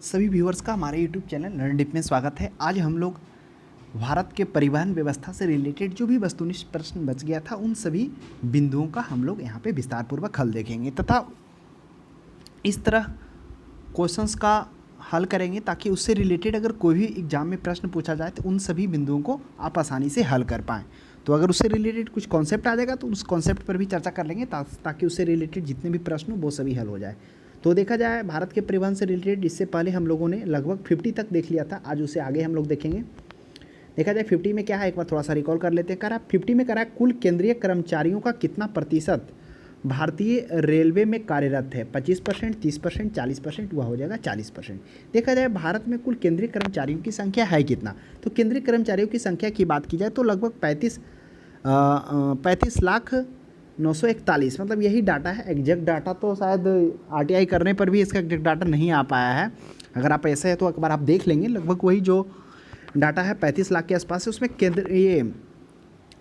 सभी व्यूअर्स का हमारे यूट्यूब चैनल लर्न डिप में स्वागत है। आज हम लोग भारत के परिवहन व्यवस्था से रिलेटेड जो भी वस्तुनिष्ठ प्रश्न बच गया था उन सभी बिंदुओं का हम लोग यहाँ पे विस्तारपूर्वक हल देखेंगे तथा इस तरह क्वेश्चंस का हल करेंगे ताकि उससे रिलेटेड अगर कोई भी एग्जाम में प्रश्न पूछा जाए तो उन सभी बिंदुओं को आप आसानी से हल कर पाएँ। तो अगर उससे रिलेटेड कुछ कॉन्सेप्ट आ जाएगा तो उस कॉन्सेप्ट पर भी चर्चा कर लेंगे ताकि उससे रिलेटेड जितने भी प्रश्न हो वो सभी हल हो जाए। तो देखा जाए भारत के परिवहन से रिलेटेड इससे पहले हम लोगों ने लगभग 50 तक देख लिया था, आज उससे आगे हम लोग देखेंगे। देखा जाए 50 में क्या है, एक बार थोड़ा सा रिकॉल कर लेते हैं। कह रहा 50 में कह रहा है कुल केंद्रीय कर्मचारियों का कितना प्रतिशत भारतीय रेलवे में कार्यरत है। 25%, 30%, 40%, वह हो जाएगा 40%। देखा जाए भारत में कुल केंद्रीय कर्मचारियों की संख्या है कितना, तो केंद्रीय कर्मचारियों की संख्या की बात की जाए तो लगभग 35,941, मतलब यही डाटा है। एग्जैक्ट डाटा तो शायद आरटीआई करने पर भी इसका एग्जैक्ट डाटा नहीं आ पाया है। अगर आप ऐसे है तो एक बार आप देख लेंगे, लगभग वही जो डाटा है 35 लाख के आसपास है। उसमें ये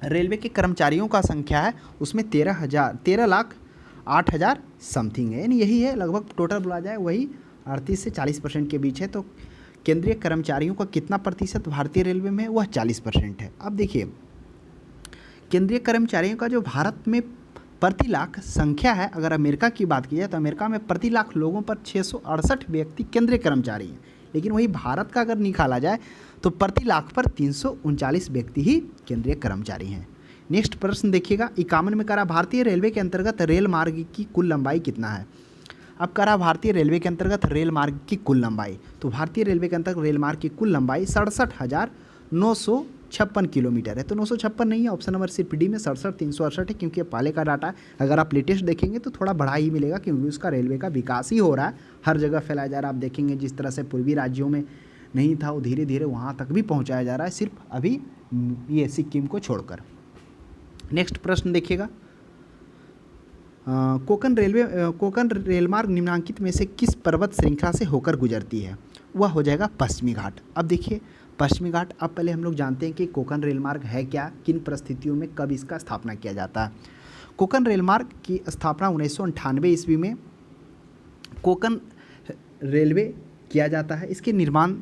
रेलवे के कर्मचारियों का संख्या है उसमें 13,08,000 समथिंग है, यानी यही है लगभग टोटल बोला जाए वही 38 से 40% के बीच है। तो केंद्रीय कर्मचारियों का कितना प्रतिशत भारतीय रेलवे में है, वह 40% है। अब देखिए केंद्रीय कर्मचारियों का जो भारत में प्रति लाख संख्या है, अगर अमेरिका की बात की जाए तो अमेरिका में प्रति लाख लोगों पर 668 व्यक्ति केंद्रीय कर्मचारी हैं, लेकिन वही भारत का अगर निकाला जाए तो प्रति लाख पर 339 व्यक्ति ही केंद्रीय कर्मचारी हैं। नेक्स्ट प्रश्न देखिएगा 51 में करा भारतीय रेलवे के अंतर्गत रेल मार्ग की कुल लंबाई कितना है। अब करा भारतीय रेलवे के अंतर्गत रेल मार्ग की कुल लंबाई, तो भारतीय रेलवे के अंतर्गत रेल मार्ग की कुल लंबाई 67,956 किलोमीटर है। तो 956 नहीं है, ऑप्शन नंबर सिर्फ डी में 67,368 है, क्योंकि पहले का डाटा है। अगर आप लेटेस्ट देखेंगे तो थोड़ा बढ़ा ही मिलेगा, क्योंकि उसका रेलवे का विकास ही हो रहा है, हर जगह फैलाया जा रहा है। आप देखेंगे जिस तरह से पूर्वी राज्यों में नहीं था वो धीरे धीरे वहाँ तक भी पहुँचाया जा रहा है, सिर्फ अभी ये सिक्किम को छोड़कर। नेक्स्ट प्रश्न देखिएगा कोंकण रेलमार्ग निम्नांकित में से किस पर्वत श्रृंखला से होकर गुजरती है, वह हो जाएगा पश्चिमी घाट। अब देखिए पश्चिमी घाट, अब पहले हम लोग जानते हैं कि कोंकण रेलमार्ग है क्या, किन परिस्थितियों में कब इसका स्थापना किया जाता है। कोंकण रेलमार्ग की स्थापना 1998 ईस्वी में कोंकण रेलवे किया जाता है। इसके निर्माण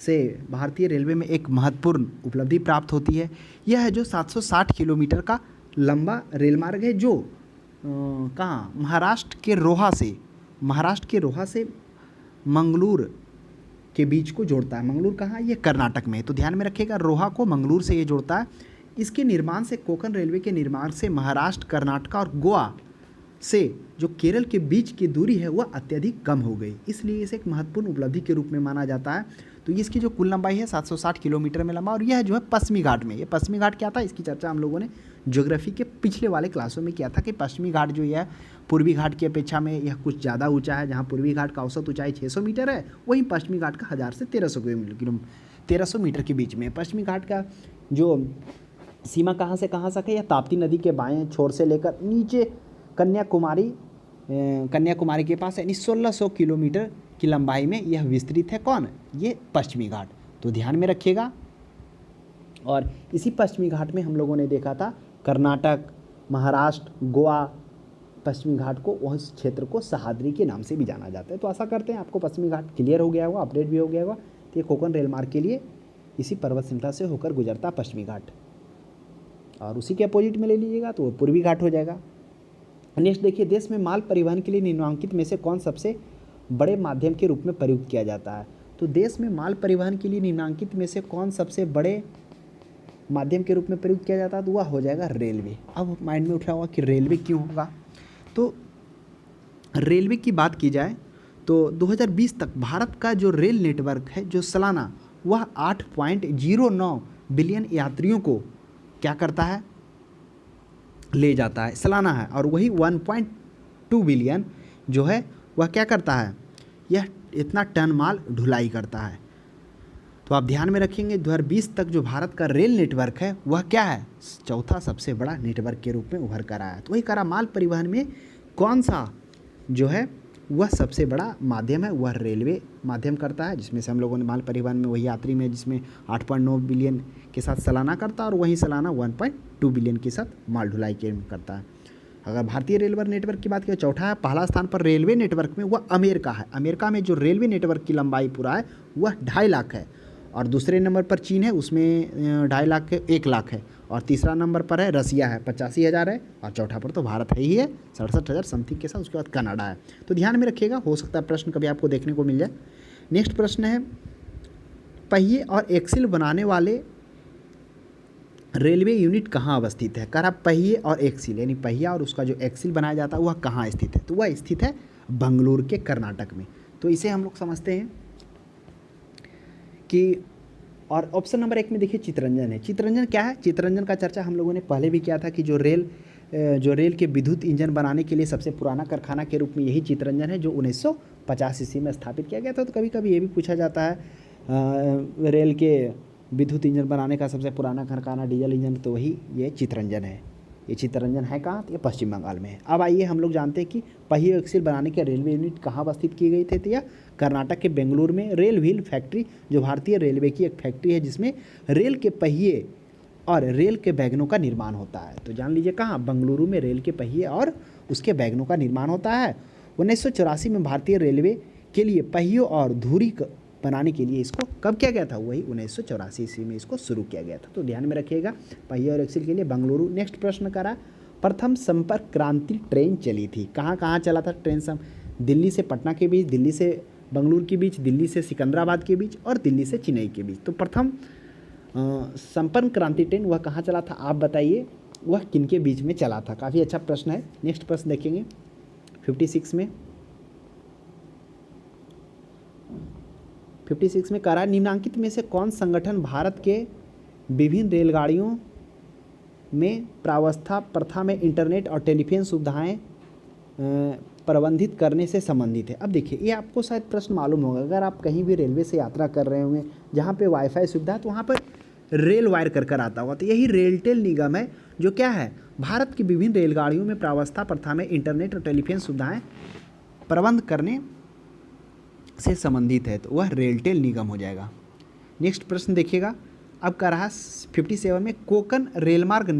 से भारतीय रेलवे में एक महत्वपूर्ण उपलब्धि प्राप्त होती है। यह है जो 760 किलोमीटर का लंबा रेलमार्ग है, जो कहाँ, महाराष्ट्र के रोहा से मंगलूर के बीच को जोड़ता है। मंगलूर कहाँ, ये कर्नाटक में है, तो ध्यान में रखिएगा रोहा को मंगलूर से ये जोड़ता है। इसके निर्माण से, कोंकण रेलवे के निर्माण से महाराष्ट्र, कर्नाटक और गोवा से जो केरल के बीच की दूरी है वह अत्यधिक कम हो गई, इसलिए इसे एक महत्वपूर्ण उपलब्धि के रूप में माना जाता है। तो इसकी जो कुल लंबाई है 760 किलोमीटर में लंबा, और यह जो है पश्चिमी घाट में। ये पश्चिमी घाट क्या था, इसकी चर्चा हम लोगों ने ज्योग्राफी के पिछले वाले क्लासों में किया था कि पश्चिमी घाट जो है पूर्वी घाट की अपेक्षा में यह कुछ ज़्यादा ऊंचा है। जहाँ पूर्वी घाट का औसत ऊंचाई 600 मीटर है, वहीं पश्चिमी घाट का 1000 से 1300 मीटर के बीच में। पश्चिमी घाट का जो सीमा कहाँ से कहाँ तक है, यह ताप्ती नदी के बाएँ छोर से लेकर नीचे कन्याकुमारी के पास, यानी 1600 किलोमीटर की लंबाई में यह विस्तृत है। कौन, ये पश्चिमी घाट, तो ध्यान में रखिएगा। और इसी पश्चिमी घाट में हम लोगों ने देखा था कर्नाटक, महाराष्ट्र, गोवा, पश्चिमी घाट को, उस क्षेत्र को सह्याद्री के नाम से भी जाना जाता है। तो आशा करते हैं आपको पश्चिमी घाट क्लियर हो गया होगा, अपडेट भी हो गया होगा। तो ये कोंकण रेल मार्ग के लिए इसी पर्वत श्रृंखला से होकर गुजरता पश्चिमी घाट, और उसी के अपोजिट में ले लीजिएगा तो वो पूर्वी घाट हो जाएगा। नेक्स्ट देखिए देश में माल परिवहन के लिए निम्नलिखित में से कौन सबसे बड़े माध्यम के रूप में प्रयुक्त किया जाता है। तो देश में माल परिवहन के लिए निम्नलिखित में से कौन सबसे बड़े माध्यम के रूप में प्रयुक्त किया जाता है, तो वह हो जाएगा रेलवे। अब माइंड में उठ रहा होगा कि रेलवे क्यों होगा, तो रेलवे की बात की जाए तो 2020 तक भारत का जो रेल नेटवर्क है, जो सालाना वह 8.09 बिलियन यात्रियों को क्या करता है, ले जाता है, सालाना है। और वही 1.2 बिलियन जो है वह क्या करता है, यह इतना टन माल ढुलाई करता है। तो आप ध्यान में रखेंगे 2020 तक जो भारत का रेल नेटवर्क है वह क्या है, चौथा सबसे बड़ा नेटवर्क के रूप में उभर कर आया है। तो वही करा माल परिवहन में कौन सा जो है वह सबसे बड़ा माध्यम है, वह रेलवे माध्यम करता है, जिसमें से हम लोगों ने माल परिवहन में वही यात्री में जिसमें 8.9 बिलियन के साथ सालाना करता है, और वहीं सालाना 1.2 बिलियन के साथ माल ढुलाई के करता है। अगर भारतीय रेलवे नेटवर्क की बात करें, चौथा है पहला स्थान पर रेलवे नेटवर्क में वह अमेरिका है। अमेरिका में जो रेलवे नेटवर्क की लंबाई पूरा है वह 2.5 लाख है। और दूसरे नंबर पर चीन है, उसमें 2.5 लाख के 1 लाख है। और तीसरा नंबर पर है रसिया है, 85,000 है। और चौथा पर तो भारत है ही है, 67,000 समथिंग के साथ। उसके बाद कनाडा है। तो ध्यान में रखिएगा, हो सकता है प्रश्न कभी आपको देखने को मिल जाए। नेक्स्ट प्रश्न है, पहिए और एक्सिल बनाने वाले रेलवे यूनिट कहाँ अवस्थित है। कह रहा पहिए और एक्सिल, यानी पहिया और उसका जो एक्सिल बनाया जाता है वह कहाँ स्थित है। तो वह स्थित है बंगलुरु के कर्नाटक में। तो इसे हम लोग समझते हैं कि, और ऑप्शन नंबर 1 में देखिए चितरंजन है। चितरंजन क्या है? चितरंजन का चर्चा हम लोगों ने पहले भी किया था कि जो रेल के विद्युत इंजन बनाने के लिए सबसे पुराना कारखाना के रूप में यही चितरंजन है, जो 1950 ईस्वी में स्थापित किया गया था। तो कभी कभी ये भी पूछा जाता है रेल के विद्युत इंजन बनाने का सबसे पुराना कारखाना डीजल इंजन, तो वही ये चितरंजन है। ये चितरंजन है कहाँ? तो ये पश्चिम बंगाल में है। अब आइए हम लोग जानते हैं कि पहिए एक्सिल बनाने के रेलवे यूनिट कहाँ अवस्थित की गई थे। तो यह कर्नाटक के बेंगलुरु में रेल व्हील फैक्ट्री, जो भारतीय रेलवे की एक फैक्ट्री है जिसमें रेल के पहिए और रेल के वैगनों का निर्माण होता है। तो जान लीजिए कहाँ? बेंगलुरु में रेल के पहिए और उसके वैगनों का निर्माण होता है। 1984 में भारतीय रेलवे के लिए पहियों और धुरी बनाने के लिए इसको कब किया गया था? वही 1984 ईस्वी में इसको शुरू किया गया था। तो ध्यान में रखिएगा, पहिए और एक्सिल के लिए बेंगलुरु। नेक्स्ट प्रश्न करा, प्रथम संपर्क क्रांति ट्रेन चली थी। कहाँ कहाँ चला था ट्रेन? दिल्ली से पटना के बीच, दिल्ली से बेंगलुरु के बीच, दिल्ली से सिकंदराबाद के बीच और दिल्ली से चेन्नई के बीच। तो प्रथम संपर्क क्रांति ट्रेन वह कहाँ चला था? आप बताइए, वह किनके बीच में चला था? काफ़ी अच्छा प्रश्न है। नेक्स्ट प्रश्न देखेंगे 56 में करा, निम्नांकित में से कौन संगठन भारत के विभिन्न रेलगाड़ियों में प्रावस्था प्रथा में इंटरनेट और टेलीफोन सुविधाएं प्रबंधित करने से संबंधित है? अब देखिए, ये आपको शायद प्रश्न मालूम होगा, अगर आप कहीं भी रेलवे से यात्रा कर रहे होंगे जहाँ पे वाईफाई सुविधा है तो वहाँ पर रेल वायर कर आता होगा। तो यही रेलटेल निगम है, जो क्या है, भारत की विभिन्न रेलगाड़ियों में प्रावस्था प्रथा में इंटरनेट और टेलीफोन सुविधाएँ प्रबंध करने से संबंधित है। तो वह रेलटेल निगम हो जाएगा। नेक्स्ट प्रश्न देखिएगा, अब कह रहा 57 में कोंकण रेलमार्ग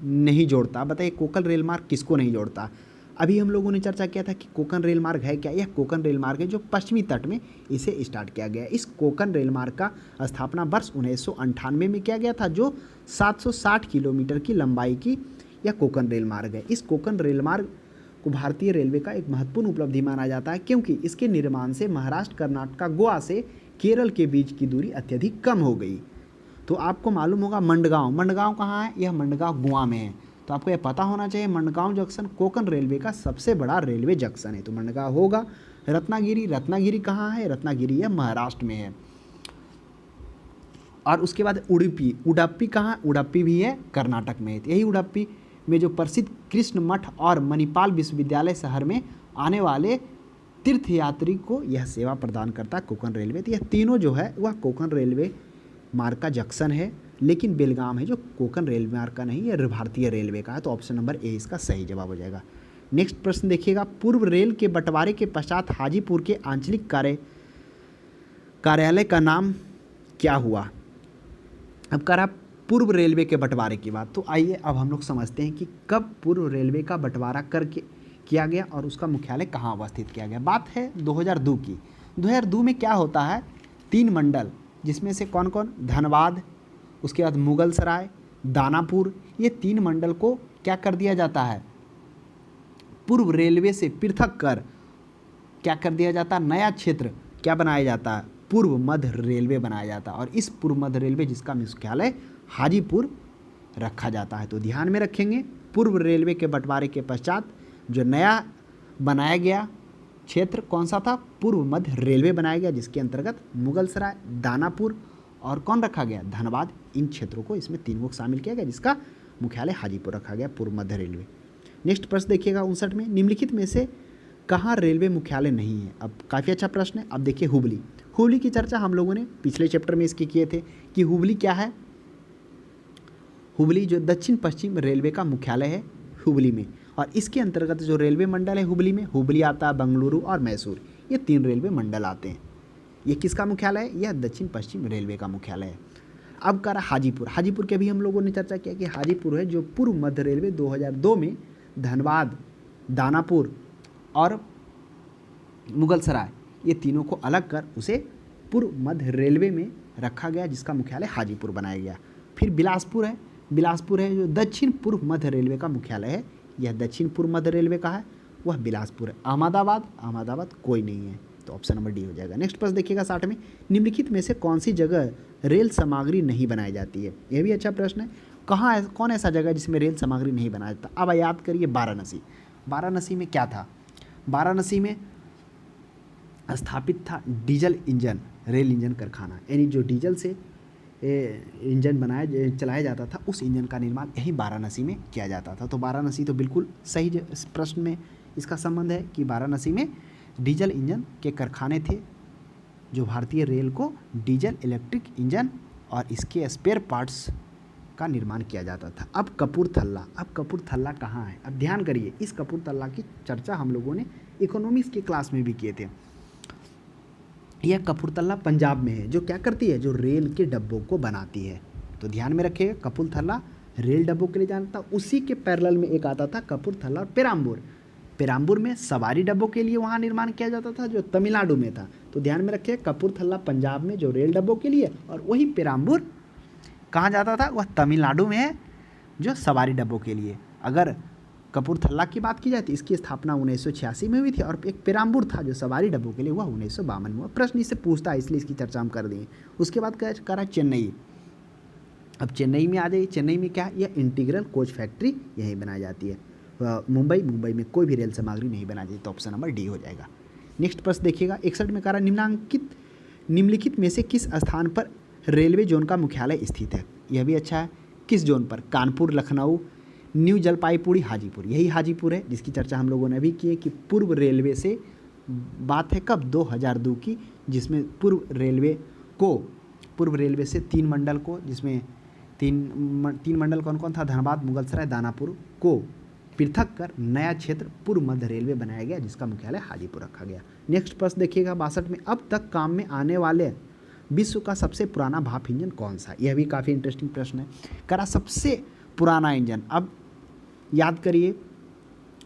नहीं जोड़ता। बताइए कोंकण रेलमार्ग किसको नहीं जोड़ता? अभी हम लोगों ने चर्चा किया था कि कोंकण रेलमार्ग है क्या। यह कोंकण रेलमार्ग है जो पश्चिमी तट में इसे स्टार्ट किया गया। इस कोंकण रेलमार्ग का स्थापना वर्ष 1998 में किया गया था, जो 760 किलोमीटर की लंबाई की यह कोंकण रेलमार्ग है। इस कोंकण रेलमार्ग को भारतीय रेलवे का एक महत्वपूर्ण उपलब्धि माना जाता है, क्योंकि इसके निर्माण से महाराष्ट्र, कर्नाटक, गोवा से केरल के बीच की दूरी अत्यधिक कम हो गई। तो आपको मालूम होगा मंडगांव कहाँ है? यह मंडगांव गोवा में है। तो आपको यह पता होना चाहिए, मंडगांव जंक्शन कोंकण रेलवे का सबसे बड़ा रेलवे जंक्शन है। तो मंडगांव होगा। रत्नागिरी कहाँ है? रत्नागिरी यह महाराष्ट्र में है। और उसके बाद उडुपी कहाँ? उडुपी भी है, कर्नाटक में है। यही उडुपी में जो प्रसिद्ध कृष्ण मठ और मणिपाल विश्वविद्यालय शहर में आने वाले तीर्थयात्री को यह सेवा प्रदान करता है कोंकण रेलवे। तो यह तीनों जो है वह कोंकण रेलवे मार्ग का जंक्शन है, लेकिन बेलगाम है जो कोंकण रेलवे मार्ग का नहीं, यह भारतीय रेलवे का है। तो ऑप्शन नंबर ए इसका सही जवाब हो जाएगा। नेक्स्ट प्रश्न देखिएगा, पूर्व रेल के बंटवारे के पश्चात हाजीपुर के आंचलिक कार्यालय का नाम क्या हुआ? अब कह रहा पूर्व रेलवे के बंटवारे की बात। तो आइए अब हम लोग समझते हैं कि कब पूर्व रेलवे का बंटवारा करके किया गया और उसका मुख्यालय कहाँ अवस्थित किया गया। बात है 2002 की। 2002 में क्या होता है, 3 मंडल, जिसमें से कौन कौन? धनबाद, उसके बाद मुगलसराय, दानापुर, ये 3 मंडल को क्या कर दिया जाता है, पूर्व रेलवे से पृथक कर क्या कर दिया जाता है, नया क्षेत्र क्या बनाया जाता है, पूर्व मध्य रेलवे बनाया जाता है। और इस पूर्व मध्य रेलवे जिसका मुख्यालय हाजीपुर रखा जाता है। तो ध्यान में रखेंगे, पूर्व रेलवे के बंटवारे के पश्चात जो नया बनाया गया क्षेत्र कौन सा था? पूर्व मध्य रेलवे बनाया गया, जिसके अंतर्गत मुगलसराय, दानापुर और कौन रखा गया? धनबाद। इन क्षेत्रों को, इसमें 3 को शामिल किया गया, जिसका मुख्यालय हाजीपुर रखा गया, पूर्व मध्य रेलवे। नेक्स्ट प्रश्न देखिएगा 59 में, निम्नलिखित में से कहाँ रेलवे मुख्यालय नहीं है? अब काफ़ी अच्छा प्रश्न है। अब देखिए हुबली की चर्चा हम लोगों ने पिछले चैप्टर में इसकी किए थे कि हुबली क्या है। हुबली जो दक्षिण पश्चिम रेलवे का मुख्यालय है हुबली में, और इसके अंतर्गत जो रेलवे मंडल है हुबली में, हुबली आता है, बेंगलुरु और मैसूर, ये 3 रेलवे मंडल आते हैं। ये किसका मुख्यालय है? यह दक्षिण पश्चिम रेलवे का मुख्यालय है। अब करा हाजीपुर के भी हम लोगों ने चर्चा किया कि हाजीपुर है जो पूर्व मध्य रेलवे 2002 में धनबाद, दानापुर और मुगलसराय, ये तीनों को अलग कर उसे पूर्व मध्य रेलवे में रखा गया, जिसका मुख्यालय हाजीपुर बनाया गया। फिर बिलासपुर है जो दक्षिण पूर्व मध्य रेलवे का मुख्यालय है, यह दक्षिण पूर्व मध्य रेलवे का है, वह बिलासपुर है। अहमदाबाद कोई नहीं है, तो ऑप्शन नंबर डी हो जाएगा। नेक्स्ट प्रश्न देखिएगा 60 में, निम्नलिखित में से कौन सी जगह रेल सामग्री नहीं बनाई जाती है? यह भी अच्छा प्रश्न है। कौन ऐसा जगह जिसमें रेल सामग्री नहीं बनाया जाता? अब याद करिए वाराणसी में क्या था? वाराणसी में स्थापित था डीजल इंजन रेल इंजन कारखाना, यानी जो डीजल से इंजन चलाया जाता था, उस इंजन का निर्माण यही वाराणसी में किया जाता था। तो वाराणसी तो बिल्कुल सही प्रश्न में इसका संबंध है कि वाराणसी में डीजल इंजन के कारखाने थे, जो भारतीय रेल को डीजल इलेक्ट्रिक इंजन और इसके स्पेयर पार्ट्स का निर्माण किया जाता था। अब कपूरथला कहाँ है? अब ध्यान करिए, इस कपूरथला की चर्चा हम लोगों ने इकोनॉमिक्स की क्लास में भी किए थे। यह कपूरथला पंजाब में है, जो क्या करती है? जो रेल के डब्बों को बनाती है। तो ध्यान में रखिएगा, कपूरथला रेल डब्बों के लिए जानता, उसी के पैरेलल में एक आता था कपूरथला और पेराम्बूर में सवारी डब्बों के लिए वहाँ निर्माण किया जाता था, जो तमिलनाडु में था। तो ध्यान में रखिए, कपूरथला पंजाब में जो रेल डब्बों के लिए, और वही पेराम्बूर कहाँ जाता था? वह तमिलनाडु में है, जो सवारी डब्बों के लिए। अगर कपूरथला की बात की जाए तो इसकी स्थापना 1986 में हुई थी, और एक पेराम्बूर था जो सवारी डब्बों के लिए, वह 1952 में हुआ। प्रश्न इससे पूछता है, इसलिए इसकी चर्चा हम कर दें। उसके बाद क्या रहा? चेन्नई। अब चेन्नई में आ जाइए, चेन्नई में क्या? यह इंटीग्रल कोच फैक्ट्री यहीं बनाई जाती है। मुंबई में कोई भी रेल सामग्री नहीं बनाई जाती, तो ऑप्शन नंबर डी हो जाएगा। नेक्स्ट प्रश्न देखिएगा 61 में कह रहा, निम्नलिखित में से किस स्थान पर रेलवे जोन का मुख्यालय स्थित है? यह भी अच्छा है। किस जोन पर? कानपुर, लखनऊ, न्यू जलपाईगुड़ी, हाजीपुर। यही हाजीपुर है, जिसकी चर्चा हम लोगों ने अभी की है कि पूर्व रेलवे से बात है कब? 2002 की, जिसमें पूर्व रेलवे से 3 मंडल को, जिसमें तीन मंडल कौन कौन था? धनबाद, मुगलसराय, दानापुर को पृथक कर नया क्षेत्र पूर्व मध्य रेलवे बनाया गया, जिसका मुख्यालय हाजीपुर रखा गया। नेक्स्ट प्रश्न देखिएगा 62 में, अब तक काम में आने वाले विश्व का सबसे पुराना भाप इंजन कौन सा? यह भी काफ़ी इंटरेस्टिंग प्रश्न है। करा सबसे पुराना इंजन, अब याद करिए,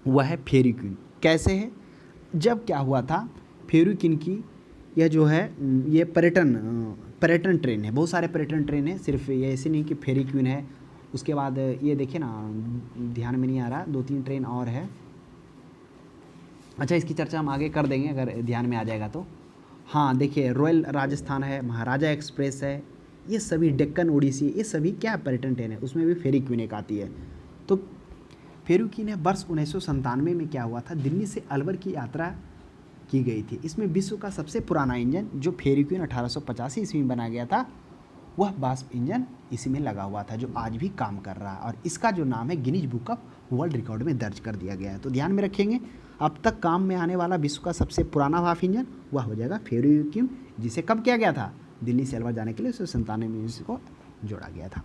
वह है फेरिक्विन। कैसे है? जब क्या हुआ था, फेरिक्विन की यह जो है, ये पर्यटन ट्रेन है, बहुत सारे पर्यटन ट्रेन है, सिर्फ ये ऐसे नहीं कि फेरिक्विन है। उसके बाद ये देखिए ना, ध्यान में नहीं आ रहा, 2-3 ट्रेन और है। अच्छा, इसकी चर्चा हम आगे कर देंगे अगर ध्यान में आ जाएगा तो। हाँ देखिए, रॉयल राजस्थान है, महाराजा एक्सप्रेस है, ये सभी डेक्कन ओडिसी, ये सभी क्या पर्यटन ट्रेन है, उसमें भी फेरिक्विन एक आती है। तो फेरिक्विन है, वर्ष 1997 में क्या हुआ था? दिल्ली से अलवर की यात्रा की गई थी। इसमें विश्व का सबसे पुराना इंजन जो फेरिक्विन 1885 ईस्वी में बनाया गया था, वह वाष्प इंजन इसी में लगा हुआ था, जो आज भी काम कर रहा है, और इसका जो नाम है Guinness book of world record में दर्ज कर दिया गया है। तो ध्यान में रखेंगे, अब तक काम में आने वाला विश्व का सबसे पुराना भाप इंजन वह हो जाएगा फेरिक्विन, जिसे कब किया गया था? दिल्ली से अलवर जाने के लिए 1997 में इसको जोड़ा गया था।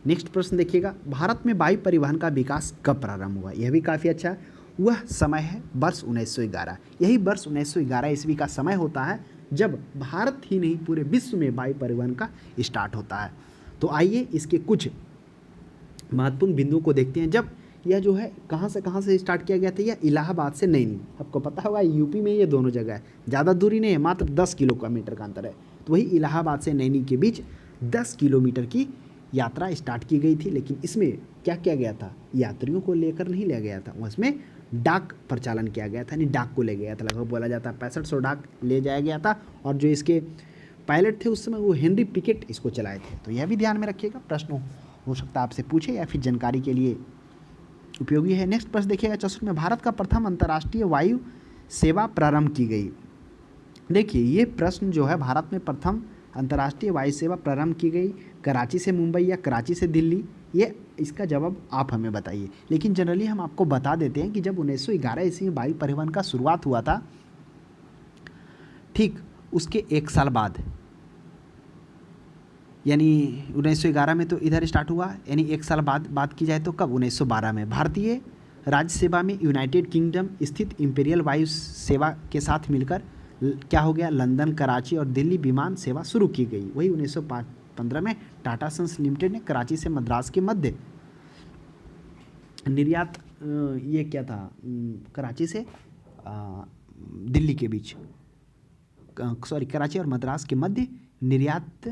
नेक्स्ट प्रश्न देखिएगा, भारत में वायु परिवहन का विकास कब प्रारंभ हुआ? यह भी काफ़ी अच्छा है। वह समय है वर्ष 1911। यही वर्ष 1911 ईस्वी का समय होता है जब भारत ही नहीं पूरे विश्व में वायु परिवहन का स्टार्ट होता है। तो आइए इसके कुछ महत्वपूर्ण बिंदुओं को देखते हैं। जब यह जो है कहाँ से स्टार्ट किया गया था? यह इलाहाबाद से नैनी, आपको पता होगा यूपी में ये दोनों जगह है, ज़्यादा दूरी नहीं है, मात्र 10 किलोमीटर का अंतर है। तो वही इलाहाबाद से नैनी के बीच 10 किलोमीटर की यात्रा स्टार्ट की गई थी। लेकिन इसमें क्या किया गया था? यात्रियों को लेकर नहीं लिया गया था, उसमें डाक प्रचालन किया गया था, यानी डाक को ले गया था। लगभग बोला जाता है 6500 डाक ले जाया गया था, और जो इसके पायलट थे उस समय वो हेनरी पिकेट इसको चलाए थे। तो यह भी ध्यान में रखिएगा, प्रश्न हो सकता है आपसे पूछे या फिर जानकारी के लिए उपयोगी है। नेक्स्ट प्रश्न देखिएगा 64 में, भारत का प्रथम अंतर्राष्ट्रीय वायु सेवा प्रारंभ की गई। देखिए ये प्रश्न जो है, भारत में प्रथम अंतर्राष्ट्रीय वायु सेवा प्रारंभ की गई कराची से मुंबई या कराची से दिल्ली, ये इसका जवाब आप हमें बताइए। लेकिन जनरली हम आपको बता देते हैं कि जब 1911 ईस्वी में वायु परिवहन का शुरुआत हुआ था, ठीक उसके 1 साल बाद, यानी 1911 में तो इधर स्टार्ट हुआ, यानी 1 साल बाद बात की जाए तो कब? 1912 में भारतीय राज्य सेवा में यूनाइटेड किंगडम स्थित इंपीरियल वायु सेवा के साथ मिलकर क्या हो गया? लंदन, कराची और दिल्ली विमान सेवा शुरू की गई। वही 1915 में टाटा सन्स लिमिटेड ने कराची से मद्रास के मध्य निर्यात ये क्या था, कराची से दिल्ली के बीच, सॉरी कराची और मद्रास के मध्य निर्यात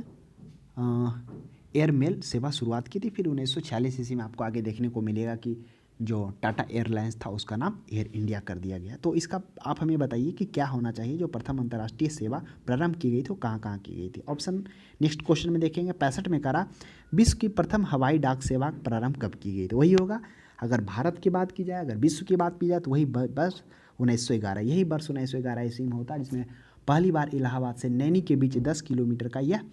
एयरमेल सेवा शुरुआत की थी। फिर 1946 ईस्वी में आपको आगे देखने को मिलेगा कि जो टाटा एयरलाइंस था उसका नाम एयर इंडिया कर दिया गया। तो इसका आप हमें बताइए कि क्या होना चाहिए, जो प्रथम अंतर्राष्ट्रीय सेवा प्रारंभ की गई थी वो कहाँ कहाँ की गई थी। ऑप्शन नेक्स्ट क्वेश्चन में देखेंगे 65 में करा विश्व की प्रथम हवाई डाक सेवा प्रारंभ कब की गई, तो वही होगा। अगर भारत की बात की जाए, अगर विश्व की बात की जाए तो वही वर्ष 1911, यही वर्ष 1911 ईस्वी में होता है, जिसमें पहली बार इलाहाबाद से नैनी के बीच 10 किलोमीटर का यह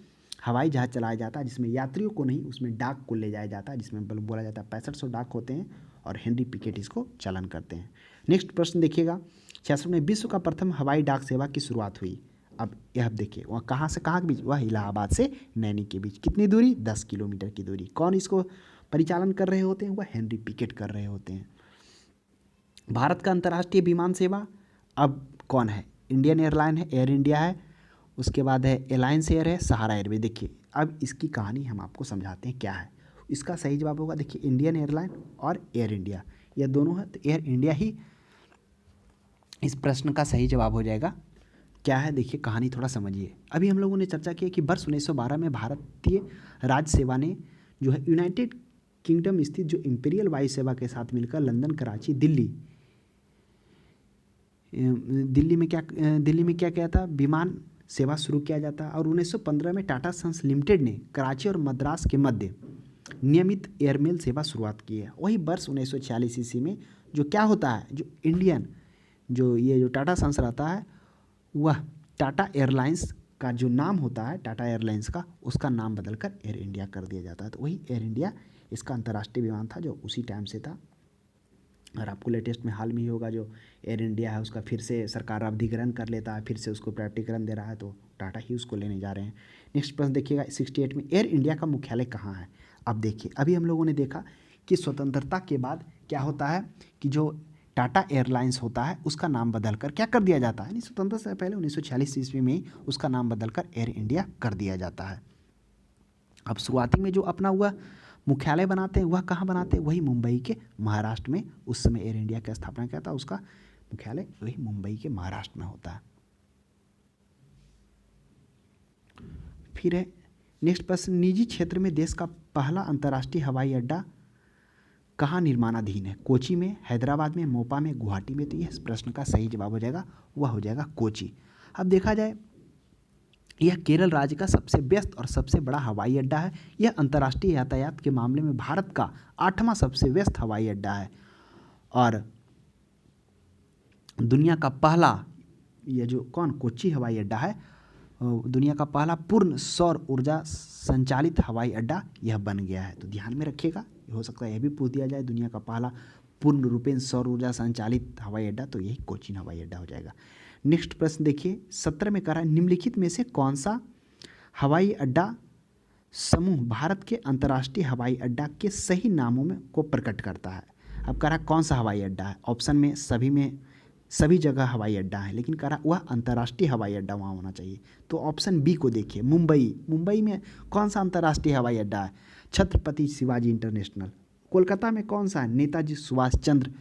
हवाई जहाज़ चलाया जाता है, जिसमें यात्रियों को नहीं उसमें डाक को ले जाया जाता है, जिसमें बोला जाता है 6500 डाक होते हैं और हेनरी पिकेट इसको चालन करते हैं। नेक्स्ट प्रश्न देखिएगा 66 में विश्व का प्रथम हवाई डाक सेवा की शुरुआत हुई। अब यह देखिए वह कहाँ से कहाँ के बीच, वह इलाहाबाद से नैनी के बीच, कितनी दूरी 10 किलोमीटर की दूरी। कौन इसको परिचालन कर रहे होते हैं, वह हेनरी पिकेट कर रहे होते हैं। भारत का अंतर्राष्ट्रीय विमान सेवा अब कौन है, इंडियन एयरलाइन है, एयर इंडिया है, उसके बाद है एलायंस एयर है, सहारा एयरवे। देखिए अब इसकी कहानी हम आपको समझाते हैं क्या है। इसका सही जवाब होगा देखिए इंडियन एयरलाइन और एयर इंडिया, यह दोनों है, तो एयर इंडिया ही इस प्रश्न का सही जवाब हो जाएगा। क्या है देखिए कहानी थोड़ा समझिए। अभी हम लोगों ने चर्चा की कि वर्ष 1912 में भारतीय राज्य सेवा ने जो है यूनाइटेड किंगडम स्थित जो इंपीरियल वायु सेवा के साथ मिलकर लंदन, कराची, दिल्ली में क्या किया था, विमान सेवा शुरू किया जाता। और 1915 में टाटा सन्स लिमिटेड ने कराची और मद्रास के मध्य नियमित एयरमेल सेवा शुरुआत की है। वही वर्ष 1946 ईस्वी में जो क्या होता है, जो इंडियन जो टाटा सन्स रहता है, वह टाटा एयरलाइंस का जो नाम होता है टाटा एयरलाइंस का, उसका नाम बदलकर एयर इंडिया कर दिया जाता है। तो वही एयर इंडिया इसका अंतर्राष्ट्रीय विमान था जो उसी टाइम से था। और आपको लेटेस्ट में हाल में ही होगा जो एयर इंडिया है उसका फिर से सरकार अवधिग्रहण कर लेता है, फिर से उसको प्राइवेटीकरण दे रहा है, तो टाटा ही उसको लेने जा रहे हैं। नेक्स्ट प्रश्न देखिएगा 68 में एयर इंडिया का मुख्यालय कहाँ है। अब देखिए अभी हम लोगों ने देखा कि स्वतंत्रता के बाद क्या होता है कि जो टाटा एयरलाइंस होता है उसका नाम बदलकर क्या कर दिया जाता है, नहीं स्वतंत्रता से पहले 1946 ईस्वी में उसका नाम बदलकर एयर इंडिया कर दिया जाता है। अब शुरुआती में जो अपना हुआ मुख्यालय बनाते हैं वह कहाँ बनाते हैं, वही मुंबई के महाराष्ट्र में। उस समय एयर इंडिया की स्थापना किया था, उसका मुख्यालय वही मुंबई के महाराष्ट्र में होता है। फिर है नेक्स्ट प्रश्न, निजी क्षेत्र में देश का पहला अंतर्राष्ट्रीय हवाई अड्डा कहाँ निर्माणाधीन है, कोची में, हैदराबाद में, मोपा में, गुवाहाटी में। तो यह प्रश्न का सही जवाब हो जाएगा, वह हो जाएगा कोची। अब देखा जाए यह केरल राज्य का सबसे व्यस्त और सबसे बड़ा हवाई अड्डा है। यह अंतर्राष्ट्रीय यातायात के मामले में भारत का 8वां सबसे व्यस्त हवाई अड्डा है और दुनिया का पहला, यह जो कोच्चि हवाई अड्डा है, दुनिया का पहला पूर्ण सौर ऊर्जा संचालित हवाई अड्डा यह बन गया है। तो ध्यान में रखिएगा, हो सकता है यह भी पूछ दिया जाए, दुनिया का पहला पूर्ण रूपेण सौर ऊर्जा संचालित हवाई अड्डा, तो यही कोचीन हवाई अड्डा हो जाएगा। नेक्स्ट प्रश्न देखिए 17 में कह रहा है निम्नलिखित में से कौन सा हवाई अड्डा समूह भारत के अंतर्राष्ट्रीय हवाई अड्डा के सही नामों में को प्रकट करता है। अब कह रहा कौन सा हवाई अड्डा है, ऑप्शन में सभी जगह हवाई अड्डा है, लेकिन कह रहा वह अंतर्राष्ट्रीय हवाई अड्डा वहाँ होना चाहिए। तो ऑप्शन बी को देखिए, मुंबई में कौन सा अंतर्राष्ट्रीय हवाई अड्डा है, छत्रपति शिवाजी इंटरनेशनल। कोलकाता में कौन सा है, नेताजी सुभाष चंद्र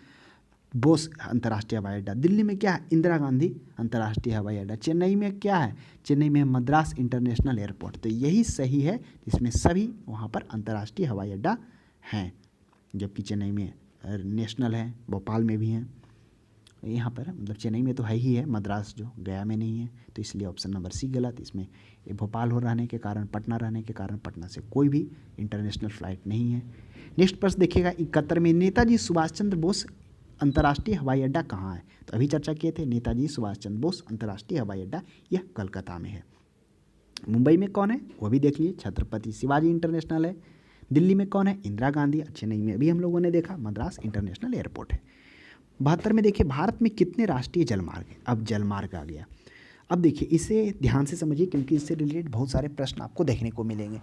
बोस अंतर्राष्ट्रीय हवाई अड्डा। दिल्ली में क्या है, इंदिरा गांधी अंतर्राष्ट्रीय हवाई अड्डा। चेन्नई में क्या है, चेन्नई में मद्रास इंटरनेशनल एयरपोर्ट। तो यही सही है जिसमें सभी वहाँ पर अंतर्राष्ट्रीय हवाई अड्डा हैं, जबकि चेन्नई में नेशनल है, भोपाल में भी हैं, यहाँ पर मतलब चेन्नई में तो है ही है, मद्रास जो गया में नहीं है, तो इसलिए ऑप्शन नंबर सी गलत। इसमें ये भोपाल हो रहने के कारण, पटना रहने के कारण पटना से कोई भी इंटरनेशनल फ़्लाइट नहीं है। नेक्स्ट प्रश्न देखिएगा 71 में नेताजी सुभाष चंद्र बोस अंतर्राष्ट्रीय हवाई अड्डा कहाँ है। तो अभी चर्चा किए थे नेताजी सुभाष चंद्र बोस अंतर्राष्ट्रीय हवाई अड्डा, यह कलकत्ता में है। मुंबई में कौन है वो भी देख लीजिए, छत्रपति शिवाजी इंटरनेशनल है। दिल्ली में कौन है, इंदिरा गांधी। चेन्नई में अभी हम लोगों ने देखा मद्रास इंटरनेशनल एयरपोर्ट है। 72 में देखिए भारत में कितने राष्ट्रीय जलमार्ग हैं। अब जलमार्ग आ गया। अब देखिए इसे ध्यान से समझिए क्योंकि इससे रिलेटेड बहुत सारे प्रश्न आपको देखने को मिलेंगे।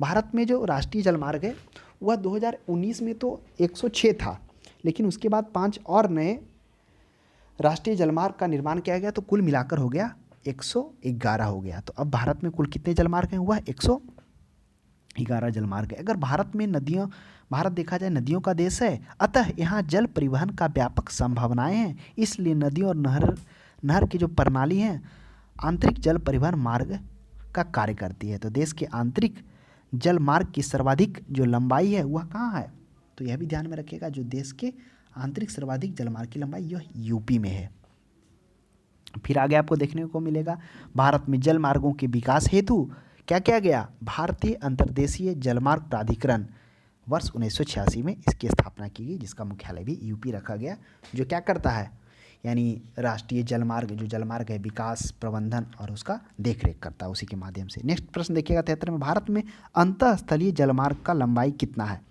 भारत में जो राष्ट्रीय जलमार्ग है वह 2019 में तो 106 था, लेकिन उसके बाद 5 और नए राष्ट्रीय जलमार्ग का निर्माण किया गया, तो कुल मिलाकर हो गया 111 हो गया। तो अब भारत में कुल कितने जलमार्ग हैं, वह 11 जलमार्ग है। अगर भारत देखा जाए नदियों का देश है, अतः यहाँ जल परिवहन का व्यापक संभावनाएं हैं। इसलिए नदियों और नहर की जो प्रणाली है आंतरिक जल परिवहन मार्ग का कार्य करती है। तो देश के आंतरिक जल मार्ग की सर्वाधिक जो लंबाई है वह कहाँ है? तो यह भी ध्यान में रखिएगा, जो देश के आंतरिक सर्वाधिक जलमार्ग की लंबाई यह यूपी में है। फिर आगे आपको देखने को मिलेगा भारत में जल मार्गों के विकास हेतु क्या किया गया? भारतीय अंतर्देशीय जलमार्ग प्राधिकरण वर्ष 1986 में इसकी स्थापना की गई, जिसका मुख्यालय भी यूपी रखा गया, जो क्या करता है यानी राष्ट्रीय जलमार्ग जो जलमार्ग है विकास प्रबंधन और उसका देखरेख करता है उसी के माध्यम से। नेक्स्ट प्रश्न देखिएगा 73 में, भारत में अंतःस्थलीय जलमार्ग का लंबाई कितना है?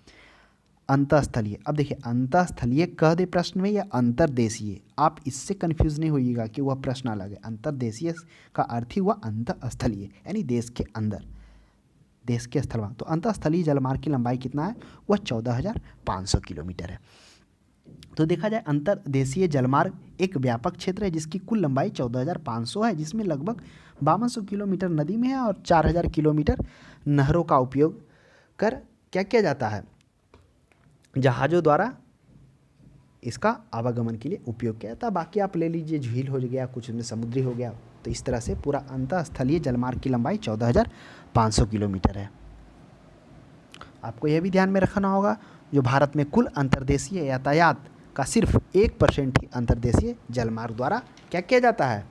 अंतःस्थलीय, अब देखिए अंतःस्थलीय कह दे प्रश्न में या अंतर्देशीय, आप इससे कन्फ्यूज नहीं होइएगा कि वह प्रश्न अलग है। अंतर्देशीय का अर्थ ही हुआ अंतःस्थलीय यानी देश के अंदर, देश के स्थल। तो अंतःस्थलीय जलमार्ग की लंबाई कितना है? वह 14,500 किलोमीटर है। तो देखा जाए अंतर्देशीय जलमार्ग एक व्यापक क्षेत्र है जिसकी कुल लंबाई 14,500 है, जिसमें लगभग 5200 किलोमीटर नदी में है और 4000 किलोमीटर नहरों का उपयोग कर क्या किया जाता है? जहाज़ों द्वारा इसका आवागमन के लिए उपयोग किया जाता है। बाकी आप ले लीजिए झील हो गया, कुछ में समुद्री हो गया। तो इस तरह से पूरा अंतःस्थलीय जलमार्ग की लंबाई 14,500 किलोमीटर है। आपको यह भी ध्यान में रखना होगा जो भारत में कुल अंतर्देशीय यातायात का सिर्फ 1% ही अंतर्देशीय जलमार्ग द्वारा क्या किया जाता है?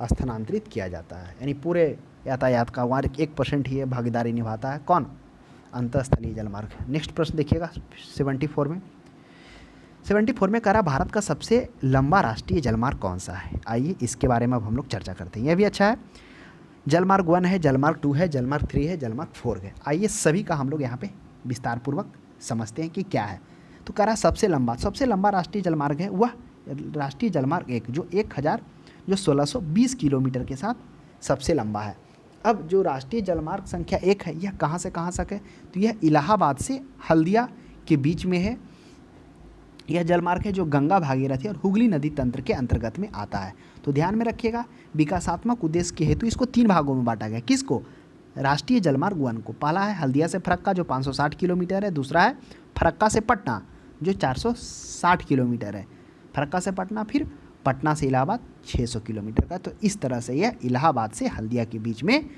स्थानांतरित किया जाता है। यानी पूरे यातायात का वहाँ 1% ही भागीदारी निभाता है कौन? अंतःस्थलीय जलमार्ग। नेक्स्ट प्रश्न देखिएगा 74 में कह रहा भारत का सबसे लंबा राष्ट्रीय जलमार्ग कौन सा है? आइए इसके बारे में अब हम लोग चर्चा करते हैं। यह भी अच्छा है। जलमार्ग 1 है, जलमार्ग 2 है, जलमार्ग 3 है, जलमार्ग 4 है। आइए सभी का हम लोग यहाँ पे विस्तार पूर्वक समझते हैं कि क्या है। तो कह रहा सबसे लंबा राष्ट्रीय जलमार्ग है वह राष्ट्रीय जलमार्ग 1 जो 1620 किलोमीटर के साथ सबसे लंबा है। अब जो राष्ट्रीय जलमार्ग संख्या 1 है यह कहाँ से कहाँ तक है? तो यह इलाहाबाद से हल्दिया के बीच में है। यह जलमार्ग है जो गंगा भागीरथी और हुगली नदी तंत्र के अंतर्गत में आता है। तो ध्यान में रखिएगा विकासात्मक उद्देश्य के हेतु इसको 3 भागों में बांटा गया। किसको? राष्ट्रीय जलमार्ग 1 को। पहला है हल्दिया से फरक्का जो 560 किलोमीटर है, दूसरा है फरक्का से पटना जो 460 किलोमीटर है, फरक्का से पटना, फिर पटना से इलाहाबाद 600 किलोमीटर का। तो इस तरह से यह इलाहाबाद से हल्दिया के बीच में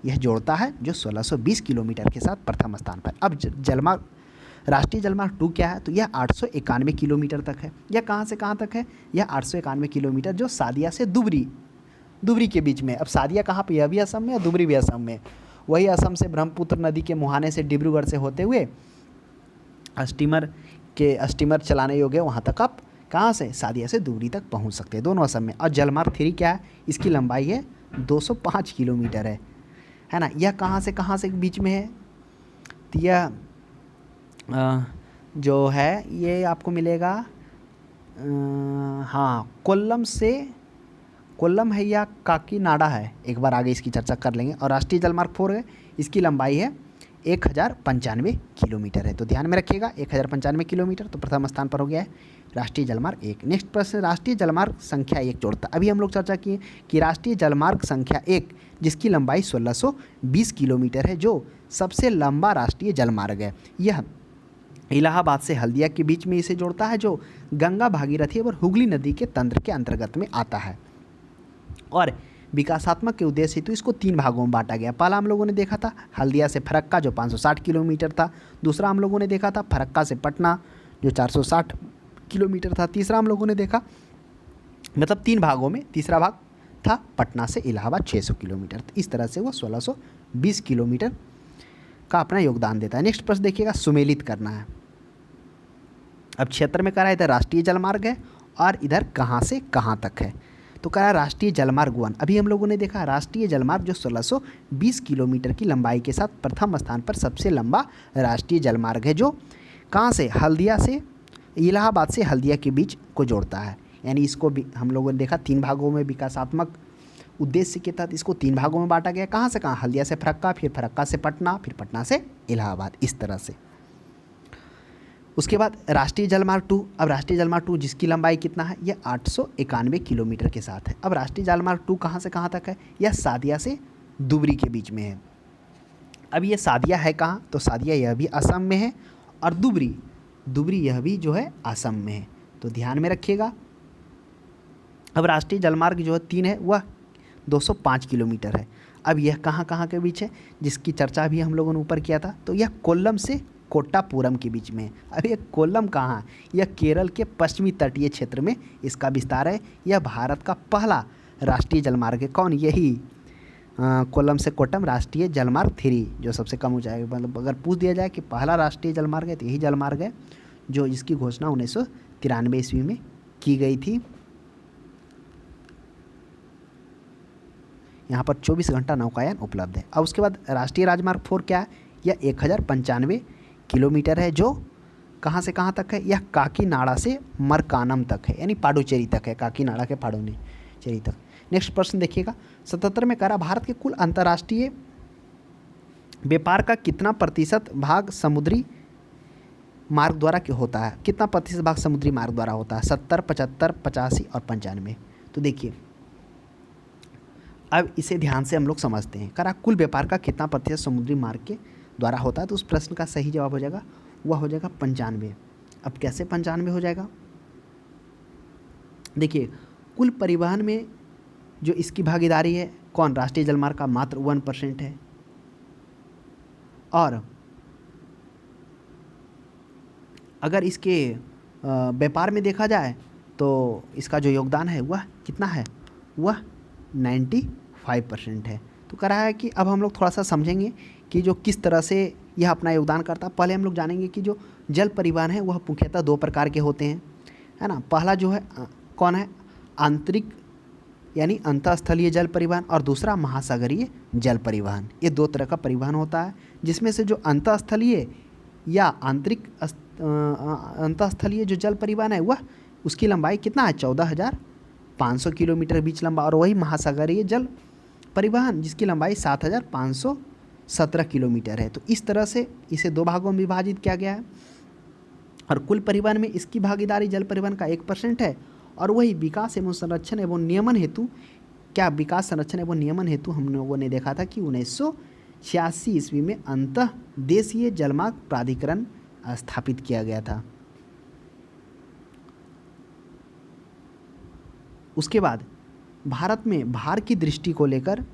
यह जोड़ता है जो 1620 किलोमीटर के साथ प्रथम स्थान पर। अब जलमार्ग राष्ट्रीय जलमार्ग 2 क्या है? तो यह 891 किलोमीटर तक है। यह कहाँ से कहाँ तक है? यह 891 किलोमीटर जो सादिया से दुबरी के बीच में। अब सादिया कहाँ पे? यह भी असम में, दुबरी भी असम में। वही असम से ब्रह्मपुत्र नदी के मुहाने से डिब्रूगढ़ से होते हुए स्टीमर चलाने योग्य वहाँ तक आप कहाँ से? सादिया से दुबरी तक पहुँच सकते हैं, दोनों असम में। और जलमार्ग 3 क्या है? इसकी लंबाई है 205 किलोमीटर है ना। यह कहाँ से बीच में है? तो यह जो है ये आपको मिलेगा हाँ कोल्लम है या काकीनाडा है, एक बार आगे इसकी चर्चा कर लेंगे। और राष्ट्रीय जलमार्ग 4 है, इसकी लंबाई है 1095 किलोमीटर है। तो ध्यान में रखिएगा 1095 किलोमीटर तो प्रथम स्थान पर हो गया है राष्ट्रीय जलमार्ग 1। नेक्स्ट प्रश्न राष्ट्रीय जलमार्ग संख्या 1 जोड़ता। अभी हम लोग चर्चा किए कि राष्ट्रीय जलमार्ग संख्या 1 जिसकी लंबाई 1620 किलोमीटर है जो सबसे लंबा राष्ट्रीय जलमार्ग है। यह इलाहाबाद से हल्दिया के बीच में इसे जोड़ता है जो गंगा भागीरथी और हुगली नदी के तंत्र के अंतर्गत में आता है। और विकासात्मक के उद्देश्य हेतु इसको 3 भागों में बांटा गया। पहला हम लोगों ने देखा था हल्दिया से फरक्का जो 560 किलोमीटर था, दूसरा हम लोगों ने देखा था फरक्का से पटना जो 460 किलोमीटर था, तीसरा हम लोगों ने देखा मतलब 3 भागों में तीसरा भाग था पटना से इलाहाबाद 600 किलोमीटर। तो इस तरह से वो 1620 किलोमीटर का अपना योगदान देता है। नेक्स्ट प्रश्न देखिएगा सुमेलित करना है। अब क्षेत्र में कह रहा है इधर राष्ट्रीय जलमार्ग है और इधर कहाँ से कहाँ तक है। तो कह रहा है राष्ट्रीय जलमार्ग 1 अभी हम लोगों ने देखा राष्ट्रीय जलमार्ग जो 1620 किलोमीटर की लंबाई के साथ प्रथम स्थान पर सबसे लंबा राष्ट्रीय जलमार्ग है जो कहाँ से? हल्दिया से इलाहाबाद से हल्दिया के बीच को जोड़ता है। यानी इसको भी हम लोगों ने देखा 3 भागों में विकासात्मक उद्देश्य के तहत इसको 3 भागों में बांटा गया। कहाँ से कहाँ? हल्दिया से फरक्का, फिर फरक्का से पटना, फिर पटना से इलाहाबाद, इस तरह से। उसके बाद राष्ट्रीय जलमार्ग 2। अब राष्ट्रीय जलमार्ग 2 जिसकी लंबाई कितना है? यह 891 किलोमीटर के साथ है। अब राष्ट्रीय जलमार्ग 2 कहाँ से कहाँ तक है? यह सादिया से दुबरी के बीच में है। अब ये सादिया है कहाँ, तो सादिया यह भी असम में है, और दुबरी दुबरी यह भी जो है असम में है, तो ध्यान में रखिएगा। अब राष्ट्रीय जलमार्ग जो है 3 है, वह 205 किलोमीटर है। अब यह कहाँ कहाँ के बीच है, जिसकी चर्चा भी हम लोगों ने ऊपर किया था, तो यह कोल्लम से कोट्टापुरम के बीच में है। अब यह कोल्लम कहाँ, यह केरल के पश्चिमी तटीय क्षेत्र में इसका विस्तार है। यह भारत का पहला राष्ट्रीय जलमार्ग है। कौन, यही कोल्लम से कोट्टम राष्ट्रीय जलमार्ग 3, जो सबसे कम ऊंचाई, मतलब अगर पूछ दिया जाए कि पहला राष्ट्रीय जलमार्ग है तो यही जलमार्ग है, जो जिसकी घोषणा 1993 ईस्वी में की गई थी। यहाँ पर 24 घंटा नौकायान उपलब्ध है। अब उसके बाद राष्ट्रीय राजमार्ग 4 क्या है, यह 1095 किलोमीटर है, जो कहाँ से कहाँ तक है, यह काकीनाडा से मरकानम तक है, यानी पांडुचेरी तक है, काकीनाडा के पांडुचेरी तक। नेक्स्ट प्रश्न देखिएगा, 77 में कह रहा भारत के कुल अंतर्राष्ट्रीय व्यापार का कितना प्रतिशत भाग समुद्री मार्ग द्वारा होता है, कितना प्रतिशत भाग समुद्री मार्ग द्वारा होता है, 70, 75, 85 और 95। तो देखिए अब इसे ध्यान से हम लोग समझते हैं। करा कुल व्यापार का कितना प्रतिशत समुद्री मार्ग के द्वारा होता है, तो उस प्रश्न का सही जवाब हो जाएगा, वह हो जाएगा 95। अब कैसे 95 हो जाएगा, देखिए कुल परिवहन में जो इसकी भागीदारी है, कौन, राष्ट्रीय जलमार्ग का मात्र 1% है, और अगर इसके व्यापार में देखा जाए तो इसका जो योगदान है वह कितना है, वह 95% है। तो कह रहा है कि अब हम लोग थोड़ा सा समझेंगे कि जो किस तरह से यह अपना योगदान करता है। पहले हम लोग जानेंगे कि जो जल परिवहन है वह मुख्यतः 2 प्रकार के होते हैं, है ना। पहला जो है कौन है, आंतरिक यानी अंतःस्थलीय जल परिवहन, और दूसरा महासागरीय जल परिवहन। ये 2 तरह का परिवहन होता है, जिसमें से जो अंतःस्थलीय या आंतरिक अंतःस्थलीय जो जल परिवहन है वह उसकी लंबाई कितना है, 14,500 किलोमीटर बीच लंबा, और वही महासागरीय जल परिवहन जिसकी लंबाई 7,517 किलोमीटर है। तो इस तरह से इसे 2 भागों में विभाजित किया गया है, और कुल परिवहन में इसकी भागीदारी जल परिवहन का 1% है, और वही विकास एवं संरक्षण एवं नियमन हेतु, क्या विकास संरक्षण एवं नियमन हेतु हम लोगों ने देखा था कि 1986 ईस्वी में अंतः देशीय जलमार्ग प्राधिकरण स्थापित किया गया था। उसके बाद भारत में भार की दृष्टि को लेकर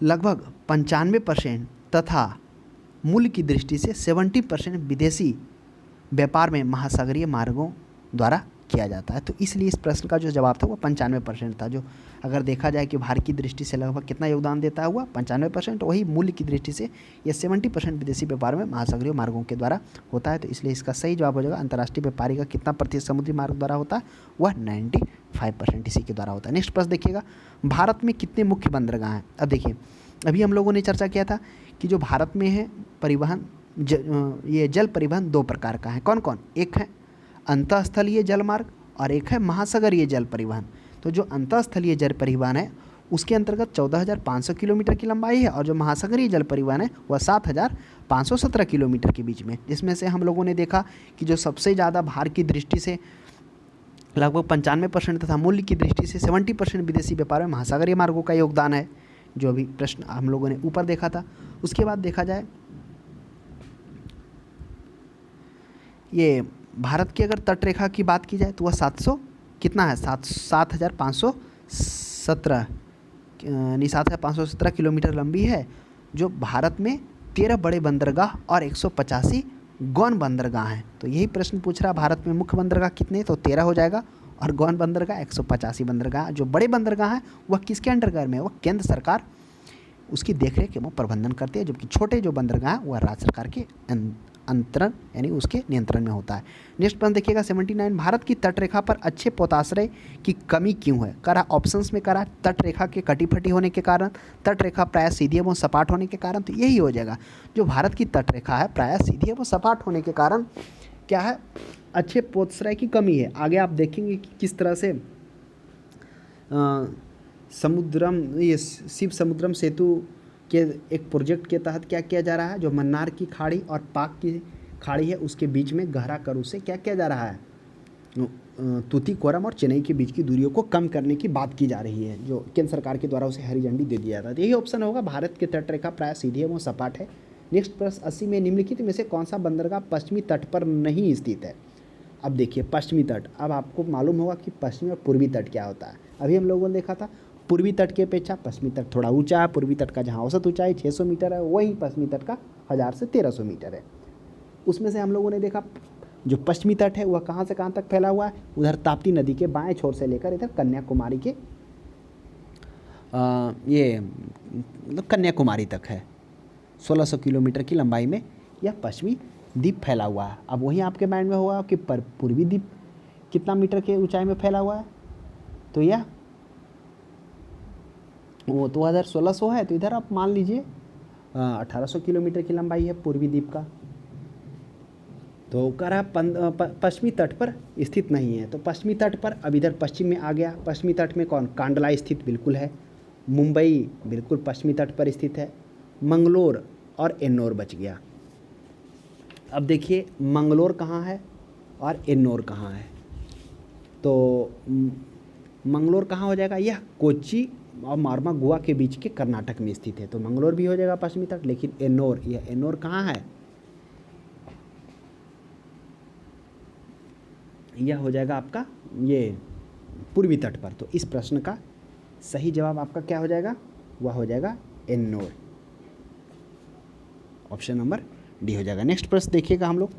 लगभग 95% तथा मूल्य की दृष्टि से 70% विदेशी व्यापार में महासागरीय मार्गों द्वारा किया जाता है। तो इसलिए इस प्रश्न का जो जवाब था वो 95% था। जो अगर देखा जाए कि भार की दृष्टि से लगभग कितना योगदान देता है हुआ 95%, वही मूल्य की दृष्टि से ये 70% विदेशी व्यापार में महासागरीय मार्गों के द्वारा होता है। तो इसलिए इसका सही जवाब हो जाएगा, अंतर्राष्ट्रीय व्यापारी का कितना प्रतिशत समुद्री मार्ग द्वारा होता है, वह 95% इसी के द्वारा होता है। नेक्स्ट प्रश्न देखिएगा, भारत में कितने मुख्य बंदरगाह हैं। अब देखिए अभी हम लोगों ने चर्चा किया था कि जो भारत में है परिवहन, ये जल परिवहन 2 प्रकार का है। कौन कौन, एक है अंतःस्थलीय जलमार्ग और एक है महासागरीय जल परिवहन। तो जो अंतःस्थलीय जल परिवहन है उसके अंतर्गत 14,500 किलोमीटर की लंबाई है, और जो महासागरीय जल परिवहन है वह 7,517 किलोमीटर के बीच में। जिसमें से हम लोगों ने देखा कि जो सबसे ज़्यादा भार की दृष्टि से लगभग 95% तथा मूल्य की दृष्टि से 70% विदेशी व्यापार में महासागरीय मार्गों का योगदान है, जो अभी प्रश्न हम लोगों ने ऊपर देखा था। उसके बाद देखा जाए ये भारत की अगर तट रेखा की बात की जाए तो वह 700 कितना है, 7,517 7,517 किलोमीटर लंबी है, जो भारत में 13 बड़े बंदरगाह और 185 गौण बंदरगाह हैं। तो यही प्रश्न पूछ रहा, भारत में मुख्य बंदरगाह कितने, तो 13 हो जाएगा, और गौण बंदरगाह 185 बंदरगाह। जो बड़े बंदरगाह हैं वह किसके अंडर में है, वह केंद्र सरकार उसकी देखरेख एवं प्रबंधन करती है, जबकि छोटे जो बंदरगाह हैं वह राज्य सरकार के अंतरण यानी उसके नियंत्रण में होता है। नेक्स्ट प्रश्न देखिएगा 79, भारत की तटरेखा पर अच्छे पोताश्रय की कमी क्यों है। करा ऑप्शंस में करा तटरेखा के कटी-फटी होने के कारण, तटरेखा प्रायः सीधी एवं सपाट होने के कारण। तो यही हो जाएगा, जो भारत की तटरेखा है प्रायः सीधी एवं सपाट होने के कारण क्या है, अच्छे पोताश्रय की कमी है। आगे आप देखेंगे कि किस तरह से शिव समुद्रम सेतु के एक प्रोजेक्ट के तहत क्या किया जा रहा है, जो मन्नार की खाड़ी और पाक की खाड़ी है उसके बीच में गहरा कर उसे क्या किया जा रहा है, तूतीकोरम और चेन्नई के बीच की दूरियों को कम करने की बात की जा रही है, जो केंद्र सरकार के द्वारा उसे हरी झंडी दे दिया जाता है। तो यही ऑप्शन होगा, भारत की तटरेखा प्राय सीधी एवं सपाट है। नेक्स्ट प्रश्न 80 में निम्नलिखित में से कौन सा बंदरगाह पश्चिमी तट पर नहीं स्थित है। अब देखिए पश्चिमी तट, अब आपको मालूम होगा कि पश्चिमी और पूर्वी तट क्या होता है। अभी हम लोगों ने देखा था पूर्वी तट की अपेक्षा पश्चिमी तट थोड़ा ऊंचा है। पूर्वी तट का जहाँ औसत ऊंचाई 600 मीटर है, वहीं पश्चिमी तट का 1000 से 1300 मीटर है। उसमें से हम लोगों ने देखा जो पश्चिमी तट है वह कहाँ से कहाँ तक फैला हुआ है, उधर ताप्ती नदी के बाएं छोर से लेकर इधर कन्याकुमारी के ये मतलब कन्याकुमारी तक है। 1600 किलोमीटर की लंबाई में यह पश्चिमी द्वीप फैला हुआ है। अब वहीं आपके माइंड में होगा कि पूर्वी द्वीप कितना मीटर के ऊंचाई में फैला हुआ है, तो यह वो तो इधर 1600 है, तो इधर आप मान लीजिए 1800 किलोमीटर की लंबाई है पूर्वी द्वीप का। तो कह रहा पश्चिमी तट पर स्थित नहीं है। तो पश्चिमी तट पर अब इधर पश्चिम में आ गया। पश्चिमी तट में कौन, कांडला स्थित बिल्कुल है। मुंबई बिल्कुल पश्चिमी तट पर स्थित है। मंगलोर और एन्नोर बच गया। अब देखिए मंगलोर कहाँ है और एन्नोर कहाँ है। तो मंगलोर कहाँ हो जाएगा, यह कोच्चि और मारमा गोवा के बीच के कर्नाटक में स्थित है। तो मंगलोर भी हो जाएगा पश्चिमी तट, लेकिन एन्नोर, यह एन्नोर कहाँ है, यह हो जाएगा आपका ये पूर्वी तट पर। तो इस प्रश्न का सही जवाब आपका क्या हो जाएगा, वह हो जाएगा एन्नोर। ऑप्शन नंबर डी हो जाएगा। नेक्स्ट प्रश्न देखिएगा हम लोग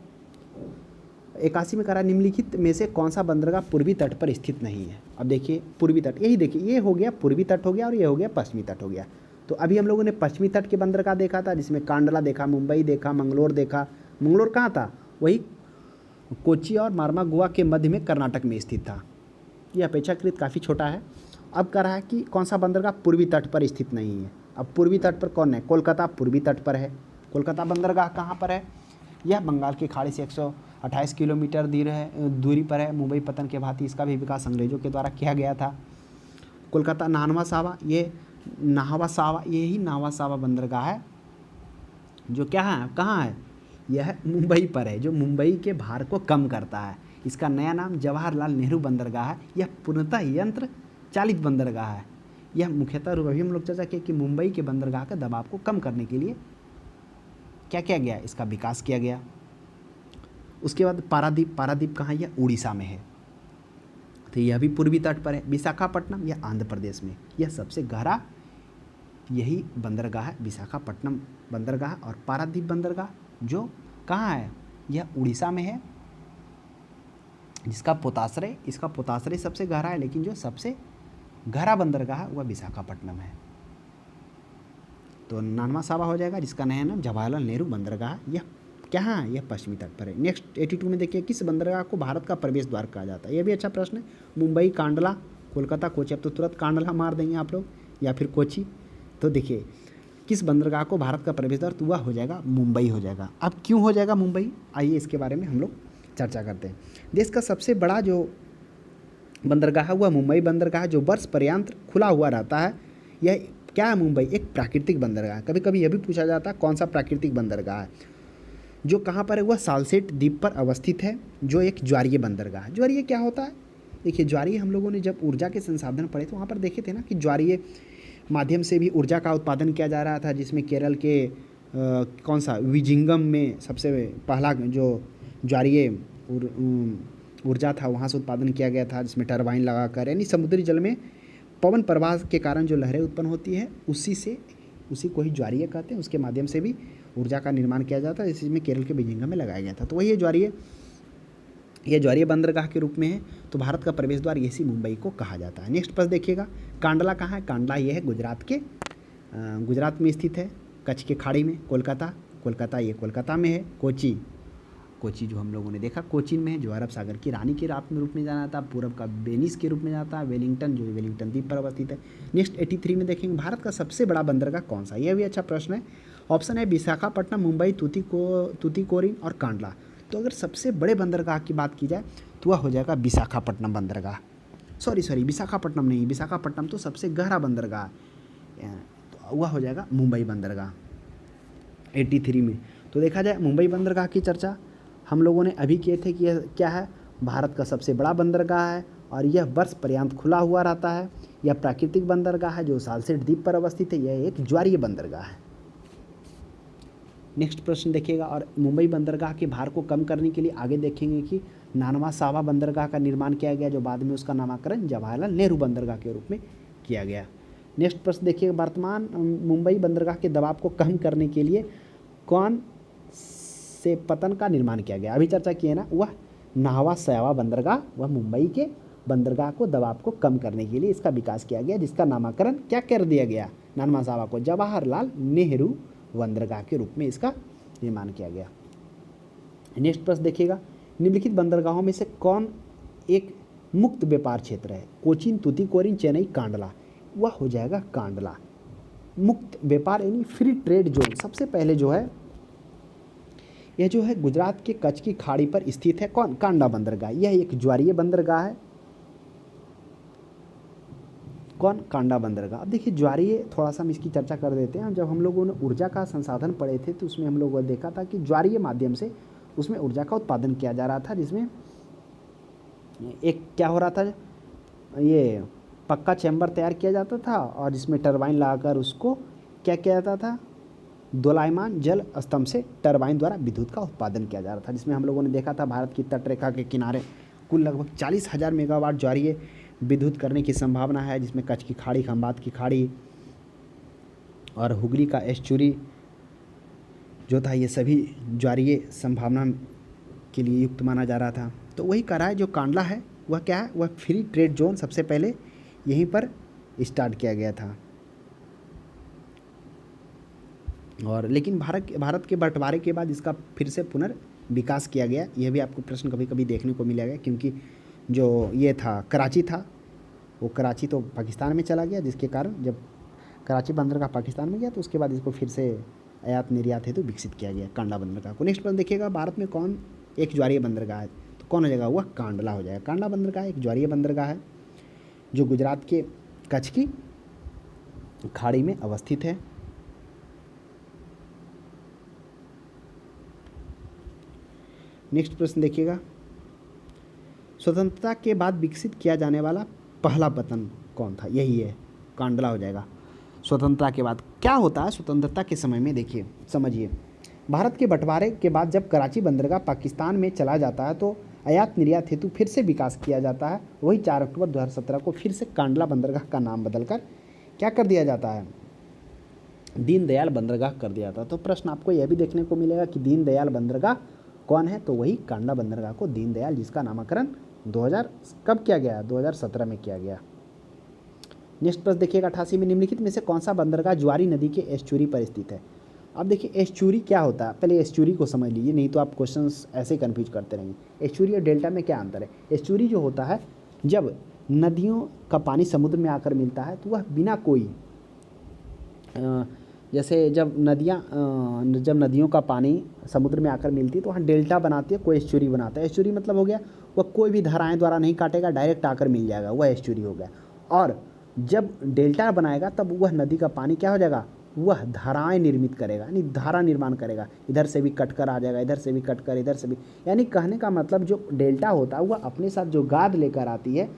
81 में करा निम्नलिखित में से कौन सा बंदरगाह पूर्वी तट पर स्थित नहीं है। अब देखिए पूर्वी तट, यही देखिए ये हो गया पूर्वी तट हो गया और ये हो गया पश्चिमी तट हो गया। तो अभी हम लोगों ने पश्चिमी तट के बंदरगाह देखा था, जिसमें कांडला देखा, मुंबई देखा, मंगलोर देखा। मंगलोर कहाँ था, वही कोच्चि और मारमा गोवा के मध्य में कर्नाटक में स्थित था। यह अपेक्षाकृत काफ़ी छोटा है। अब कह रहा है कि कौन सा बंदरगाह पूर्वी तट पर स्थित नहीं है। अब पूर्वी तट पर कौन है, कोलकाता पूर्वी तट पर है। कोलकाता बंदरगाह कहाँ पर है, यह बंगाल की खाड़ी से 128 किलोमीटर दूरी पर है। मुंबई पतन के भांति इसका भी विकास अंग्रेजों के द्वारा किया गया था। कोलकाता नाहवा सावा, ये नाहवा सावा, यही नाहवा सावा बंदरगाह है जो क्या है, कहाँ है, यह मुंबई पर है, जो मुंबई के भार को कम करता है। इसका नया नाम जवाहरलाल नेहरू बंदरगाह है। यह पूर्णतः यंत्र चालित बंदरगाह है। यह मुख्यतः रूप, अभी हम लोग चर्चा किए कि मुंबई के बंदरगाह के दबाव को कम करने के लिए क्या किया गया, इसका विकास किया गया। उसके बाद पारादीप, पारादीप कहाँ, यह उड़ीसा में है, तो यह भी पूर्वी तट पर है। विशाखापट्टनम, यह आंध्र प्रदेश में, यह सबसे गहरा यही बंदरगाह है, विशाखापट्टनम बंदरगाह। और पारादीप बंदरगाह जो कहाँ है, यह उड़ीसा में है, जिसका पोताश्रय, इसका पोताश्रय सबसे गहरा है, लेकिन जो सबसे गहरा बंदरगाह है वह विशाखापट्टनम है। तो नानवा सावा हो जाएगा, जिसका नया नाम जवाहरलाल नेहरू बंदरगाह। यह क्या है, यह पश्चिमी तट पर है। नेक्स्ट 82 में देखिए किस बंदरगाह को भारत का प्रवेश द्वार कहा जाता है। यह भी अच्छा प्रश्न है। मुंबई, कांडला, कोलकाता, कोच्चि। अब तो तुरंत कांडला मार देंगे आप लोग, या फिर कोच्चि। तो देखिए किस बंदरगाह को भारत का प्रवेश द्वार, तो वह हो जाएगा मुंबई हो जाएगा। अब क्यों हो जाएगा मुंबई, आइए इसके बारे में हम लोग चर्चा करते हैं। देश का सबसे बड़ा जो बंदरगाह है वह मुंबई बंदरगाह, जो वर्ष पर्यंत खुला हुआ रहता है। यह क्या है, मुंबई एक प्राकृतिक बंदरगाह है। कभी कभी यह भी पूछा जाता है कौन सा प्राकृतिक बंदरगाह है, जो कहाँ पर है, वह सालसेट द्वीप पर अवस्थित है, जो एक ज्वारीय बंदरगाह है। ज्वारीय क्या होता है, देखिए ज्वारीय हम लोगों ने जब ऊर्जा के संसाधन पढ़े तो वहाँ पर देखे थे ना कि ज्वारीय माध्यम से भी ऊर्जा का उत्पादन किया जा रहा था, जिसमें केरल के कौन सा विजिंगम में सबसे पहला जो ज्वारीय ऊर्जा था वहाँ से उत्पादन किया गया था, जिसमें टरबाइन लगाकर, यानी समुद्री जल में पवन प्रवाह के कारण जो लहरें उत्पन्न होती है उसी को ही ज्वारीय कहते हैं। उसके माध्यम से भी ऊर्जा का निर्माण किया जाता है, इसमें केरल के विजिंगम में लगाया गया था। तो वही ये ज्वारीय बंदरगाह के रूप में है। तो भारत का प्रवेश द्वार इसी मुंबई को कहा जाता है। नेक्स्ट प्रश्न देखिएगा, कांडला कहाँ है। कांडला ये है गुजरात में स्थित है, कच्छ के खाड़ी में। कोलकाता ये कोलकाता में है। कोच्चि जो हम लोगों ने देखा कोचीन में है, जो अरब सागर की रानी के रूप में जाना था, पूरब का वेनिस के रूप में जाता है। वेलिंगटन जो वेलिंगटन द्वीप पर अवस्थित है। नेक्स्ट 83 में देखेंगे भारत का सबसे बड़ा बंदरगाह कौन सा, यह भी अच्छा प्रश्न है। ऑप्शन है विशाखापट्टनम, मुंबई, तूतीकोरिन और कांडला। तो अगर सबसे बड़े बंदरगाह की बात की जाए तो वह हो जाएगा विशाखापट्टनम बंदरगाह। सॉरी विशाखापट्टनम नहीं, विशाखापट्टनम तो सबसे गहरा बंदरगाह, तो वह हो जाएगा मुंबई बंदरगाह 83 में। तो देखा जाए मुंबई बंदरगाह की चर्चा हम लोगों ने अभी किए थे कि यह क्या है, भारत का सबसे बड़ा बंदरगाह है और यह वर्ष पर्यंत खुला हुआ रहता है। यह प्राकृतिक बंदरगाह है जो सालसेट द्वीप पर अवस्थित है। यह एक ज्वारीय बंदरगाह है। नेक्स्ट प्रश्न देखिएगा, और मुंबई बंदरगाह के भार को कम करने के लिए आगे देखेंगे कि नानवा सावा बंदरगाह का निर्माण किया गया, जो बाद में उसका नामकरण जवाहरलाल नेहरू बंदरगाह के रूप में किया गया। नेक्स्ट प्रश्न देखिएगा, वर्तमान मुंबई बंदरगाह के दबाव को कम करने के लिए कौन से पतन का निर्माण किया गया? अभी चर्चा किए ना, वह नाहवा सावा बंदरगाह, वह मुंबई के बंदरगाह को दबाव को कम करने के लिए इसका विकास किया गया, जिसका नामकरण क्या कर दिया गया? नानवा सावा को जवाहरलाल नेहरू बंदरगाह के रूप में इसका निर्माण किया गया। नेक्स्ट प्रश्न देखिएगा, निम्नलिखित बंदरगाहों में से कौन एक मुक्त व्यापार क्षेत्र है? कोचीन, तूतीकोरिन, चेन्नई, कांडला। वह हो जाएगा कांडला। मुक्त व्यापार यानी फ्री ट्रेड जोन सबसे पहले जो है, यह जो है गुजरात के कच्छ की खाड़ी पर स्थित है। कौन? कांडला बंदरगाह। यह एक ज्वारीय बंदरगाह है। कौन? कांडला बंदरगाह। अब देखिए ज्वारीय, थोड़ा सा हम इसकी चर्चा कर देते हैं। जब हम लोगों ने ऊर्जा का संसाधन पढ़े थे तो उसमें हम लोगों ने देखा था कि ज्वारीय माध्यम से उसमें ऊर्जा का उत्पादन किया जा रहा था, जिसमें एक क्या हो रहा था, ये पक्का चैम्बर तैयार किया जाता था और जिसमें टरबाइन लगाकर उसको क्या किया जाता था, दोलायमान जल स्तंभ से टरबाइन द्वारा विद्युत का उत्पादन किया जा रहा था, जिसमें हम लोगों ने देखा था भारत की तटरेखा के किनारे कुल लगभग 40,000 मेगावाट ज्वारीय विद्युत करने की संभावना है, जिसमें कच्छ की खाड़ी, खंबात की खाड़ी और हुगली का एस्चुरी जो था, ये सभी ज्वारीय संभावना के लिए युक्त माना जा रहा था। तो वही कह रहा है जो कांडला है वह क्या है, वह फ्री ट्रेड जोन सबसे पहले यहीं पर स्टार्ट किया गया था। और लेकिन भारत के बंटवारे के बाद इसका फिर से पुनर्विकास किया गया। यह भी आपको प्रश्न कभी कभी देखने को मिलेगा, क्योंकि जो ये था कराची था, वो कराची तो पाकिस्तान में चला गया, जिसके कारण जब कराची बंदरगाह पाकिस्तान में गया तो उसके बाद इसको फिर से आयात निर्यात हेतु विकसित किया गया कांडला बंदरगाह को। नेक्स्ट प्रश्न देखिएगा, भारत में कौन एक ज्वारीय बंदरगाह है? तो कौन हो जाएगा? वह कांडला हो जाएगा। कांडला बंदरगाह एक ज्वारीय बंदरगाह है जो गुजरात के कच्छ की खाड़ी में अवस्थित है। नेक्स्ट प्रश्न देखिएगा, स्वतंत्रता के बाद विकसित किया जाने वाला पहला पतन कौन था? यही है, कांडला हो जाएगा। स्वतंत्रता के बाद क्या होता है स्वतंत्रता के समय में, देखिए समझिए, भारत के बंटवारे के बाद जब कराची बंदरगाह पाकिस्तान में चला जाता है तो आयात निर्यात हेतु फिर से विकास किया जाता है। वही 4 अक्टूबर 2017 को फिर से कांडला बंदरगाह का नाम बदलकर क्या कर दिया जाता है? दीनदयाल बंदरगाह कर दिया जाता है। तो प्रश्न आपको यह भी देखने को मिलेगा कि दीनदयाल बंदरगाह कौन है? तो वही कांडला बंदरगाह को दीनदयाल, जिसका नामकरण 2000 कब किया गया? 2017 में किया गया। नेक्स्ट प्रश्न देखिएगा, 88 में निम्नलिखित में से कौन सा बंदरगाह ज्वारी नदी के एस्चुरी पर स्थित है? अब देखिए एस्चुरी क्या होता है, पहले एस्चुरी को समझ लीजिए, नहीं तो आप क्वेश्चंस ऐसे कंफ्यूज करते रहेंगे। एस्चुरी और डेल्टा में क्या अंतर है? एस्चुरी जो होता है, जब नदियों का पानी समुद्र में आकर मिलता है तो वह बिना कोई जैसे जब नदियों का पानी समुद्र में आकर मिलती है तो वहाँ डेल्टा बनाती है, कोई एस्चुरी बनाता है। एस्चुरी मतलब हो गया वह कोई भी धाराएं द्वारा नहीं काटेगा, डायरेक्ट आकर मिल जाएगा, वह एस्चुरी हो गया। और जब डेल्टा बनाएगा तब वह नदी का पानी क्या हो जाएगा, वह धाराएं निर्मित करेगा, यानी धारा निर्माण करेगा। इधर से भी कट कर आ जाएगा, इधर से भी कट कर, इधर से भी, यानी कहने का मतलब जो डेल्टा होता है वह अपने साथ जो गाद लेकर आती है,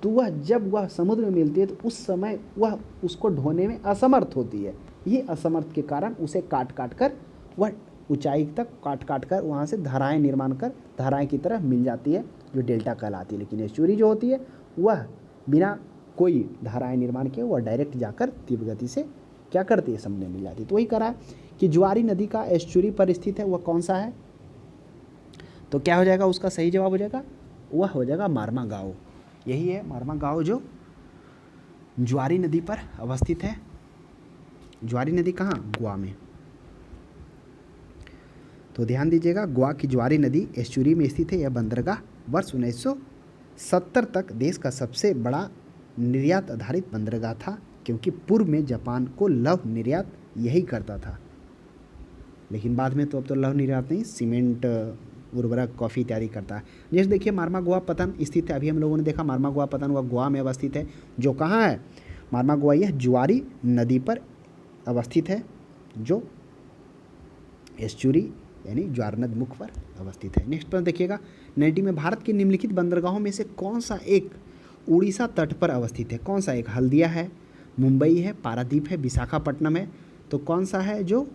तो वह जब वह समुद्र में मिलती है तो उस समय वह उसको ढोने में असमर्थ होती है। ये असमर्थ के कारण उसे काट काट कर वह ऊंचाई तक काट कर वहाँ से धाराएं निर्माण कर धाराएं की तरह मिल जाती है, जो डेल्टा कहलाती है। लेकिन एस्चुरी जो होती है वह बिना कोई धाराएं निर्माण किए वह डायरेक्ट जाकर तीव्र गति से क्या करती है, समुद्र में मिल जाती है। तो वही करा है कि ज्वारी नदी का एस्चुरी पर स्थित है, वह कौन सा है? तो क्या हो जाएगा, उसका सही जवाब हो जाएगा, वह हो जाएगा मारमा गाँव। यही है मारमा गाँव जो ज्वारी नदी पर अवस्थित है। ज्वारी नदी कहाँ? गोवा में। तो ध्यान दीजिएगा, गोवा की ज्वारी नदी एस्चुरी में स्थित है। यह बंदरगाह वर्ष 1970 तक देश का सबसे बड़ा निर्यात आधारित बंदरगाह था, क्योंकि पूर्व में जापान को लौह निर्यात यही करता था। लेकिन बाद में तो अब तो लौह निर्यात नहीं, सीमेंट, उर्वरक, कॉफ़ी इत्यादि करता है। जैसे देखिए मारमा गोवा पतन स्थित है, अभी हम लोगों ने देखा मारमा गोवा पतन वह गोवा में अवस्थित है। जो कहाँ है मारमा गोवा? यह ज्वारी नदी पर अवस्थित है, जो एस्चुरी यानी ज्वारनद मुख पर अवस्थित है। नेक्स्ट प्रश्न देखिएगा 90 में भारत के निम्नलिखित बंदरगाहों में से कौन सा एक उड़ीसा तट पर अवस्थित है? कौन सा एक? हल्दिया है, मुंबई है, पारादीप है, विशाखापट्टनम है। तो कौन सा है जो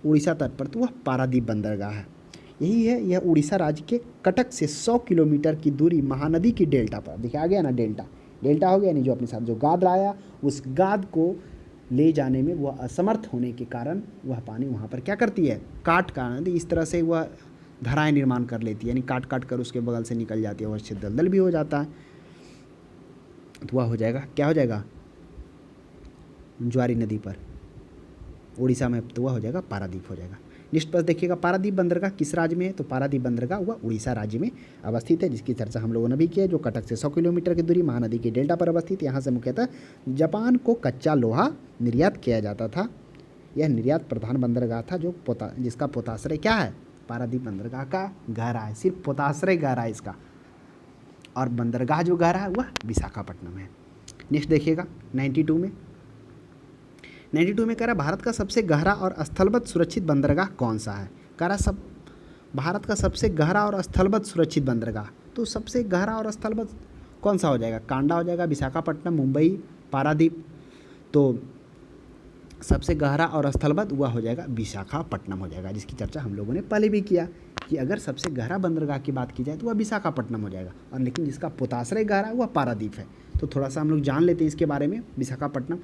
उड़ीसा तट पर? तो वह पारादीप बंदरगाह है। यही है, यह उड़ीसा राज्य के कटक से 100 किलोमीटर की दूरी महानदी की डेल्टा पर। देखिए आ गया ना डेल्टा, डेल्टा हो गया नहीं, जो अपने साथ जो गाद लाया उस गाद को ले जाने में वह असमर्थ होने के कारण वह पानी वहाँ पर क्या करती है? काट काट इस तरह से वह धाराएं निर्माण कर लेती है, यानी काट काट कर उसके बगल से निकल जाती है, वह से दलदल भी हो जाता है। तो वह हो जाएगा, क्या हो जाएगा? ज्वारी नदी पर उड़ीसा में, तो वह हो जाएगा पारादीप हो जाएगा। नेक्स्ट पर देखिएगा पारादीप बंदरगाह किस राज्य में है? तो पारादीप बंदरगाह वह उड़ीसा राज्य में अवस्थित है, जिसकी चर्चा हम लोगों ने भी की है, जो कटक से 100 किलोमीटर की दूरी महानदी के डेल्टा पर अवस्थित। यहाँ से मुख्यतः जापान को कच्चा लोहा निर्यात किया जाता था। यह निर्यात प्रधान बंदरगाह था जो जिसका पोताश्रय क्या है? पारादीप बंदरगाह का गहरा है, सिर्फ पोताश्रय गहरा है इसका, और बंदरगाह जो गहरा है वह विशाखापट्टनम है। नेक्स्ट देखिएगा 92 में, 92 में कह रहा भारत का सबसे गहरा और स्थलबद्ध सुरक्षित बंदरगाह कौन सा है? कह रहा भारत का सबसे गहरा और स्थलबद्ध सुरक्षित बंदरगाह, तो सबसे गहरा और स्थलबद्ध कौन सा हो जाएगा? कांडा हो जाएगा, विशाखापट्टनम, मुंबई, पारादीप। तो सबसे गहरा और स्थलबद्ध हुआ हो जाएगा विशाखापट्टनम हो जाएगा, जिसकी चर्चा हम लोगों ने पहले भी किया कि अगर सबसे गहरा बंदरगाह की बात की जाए तो वह विशाखापट्टनम हो जाएगा, और लेकिन जिसका पोताश्रय गहरा वह पारादीप है। तो थोड़ा सा हम लोग जान लेते हैं इसके बारे में। विशाखापट्टनम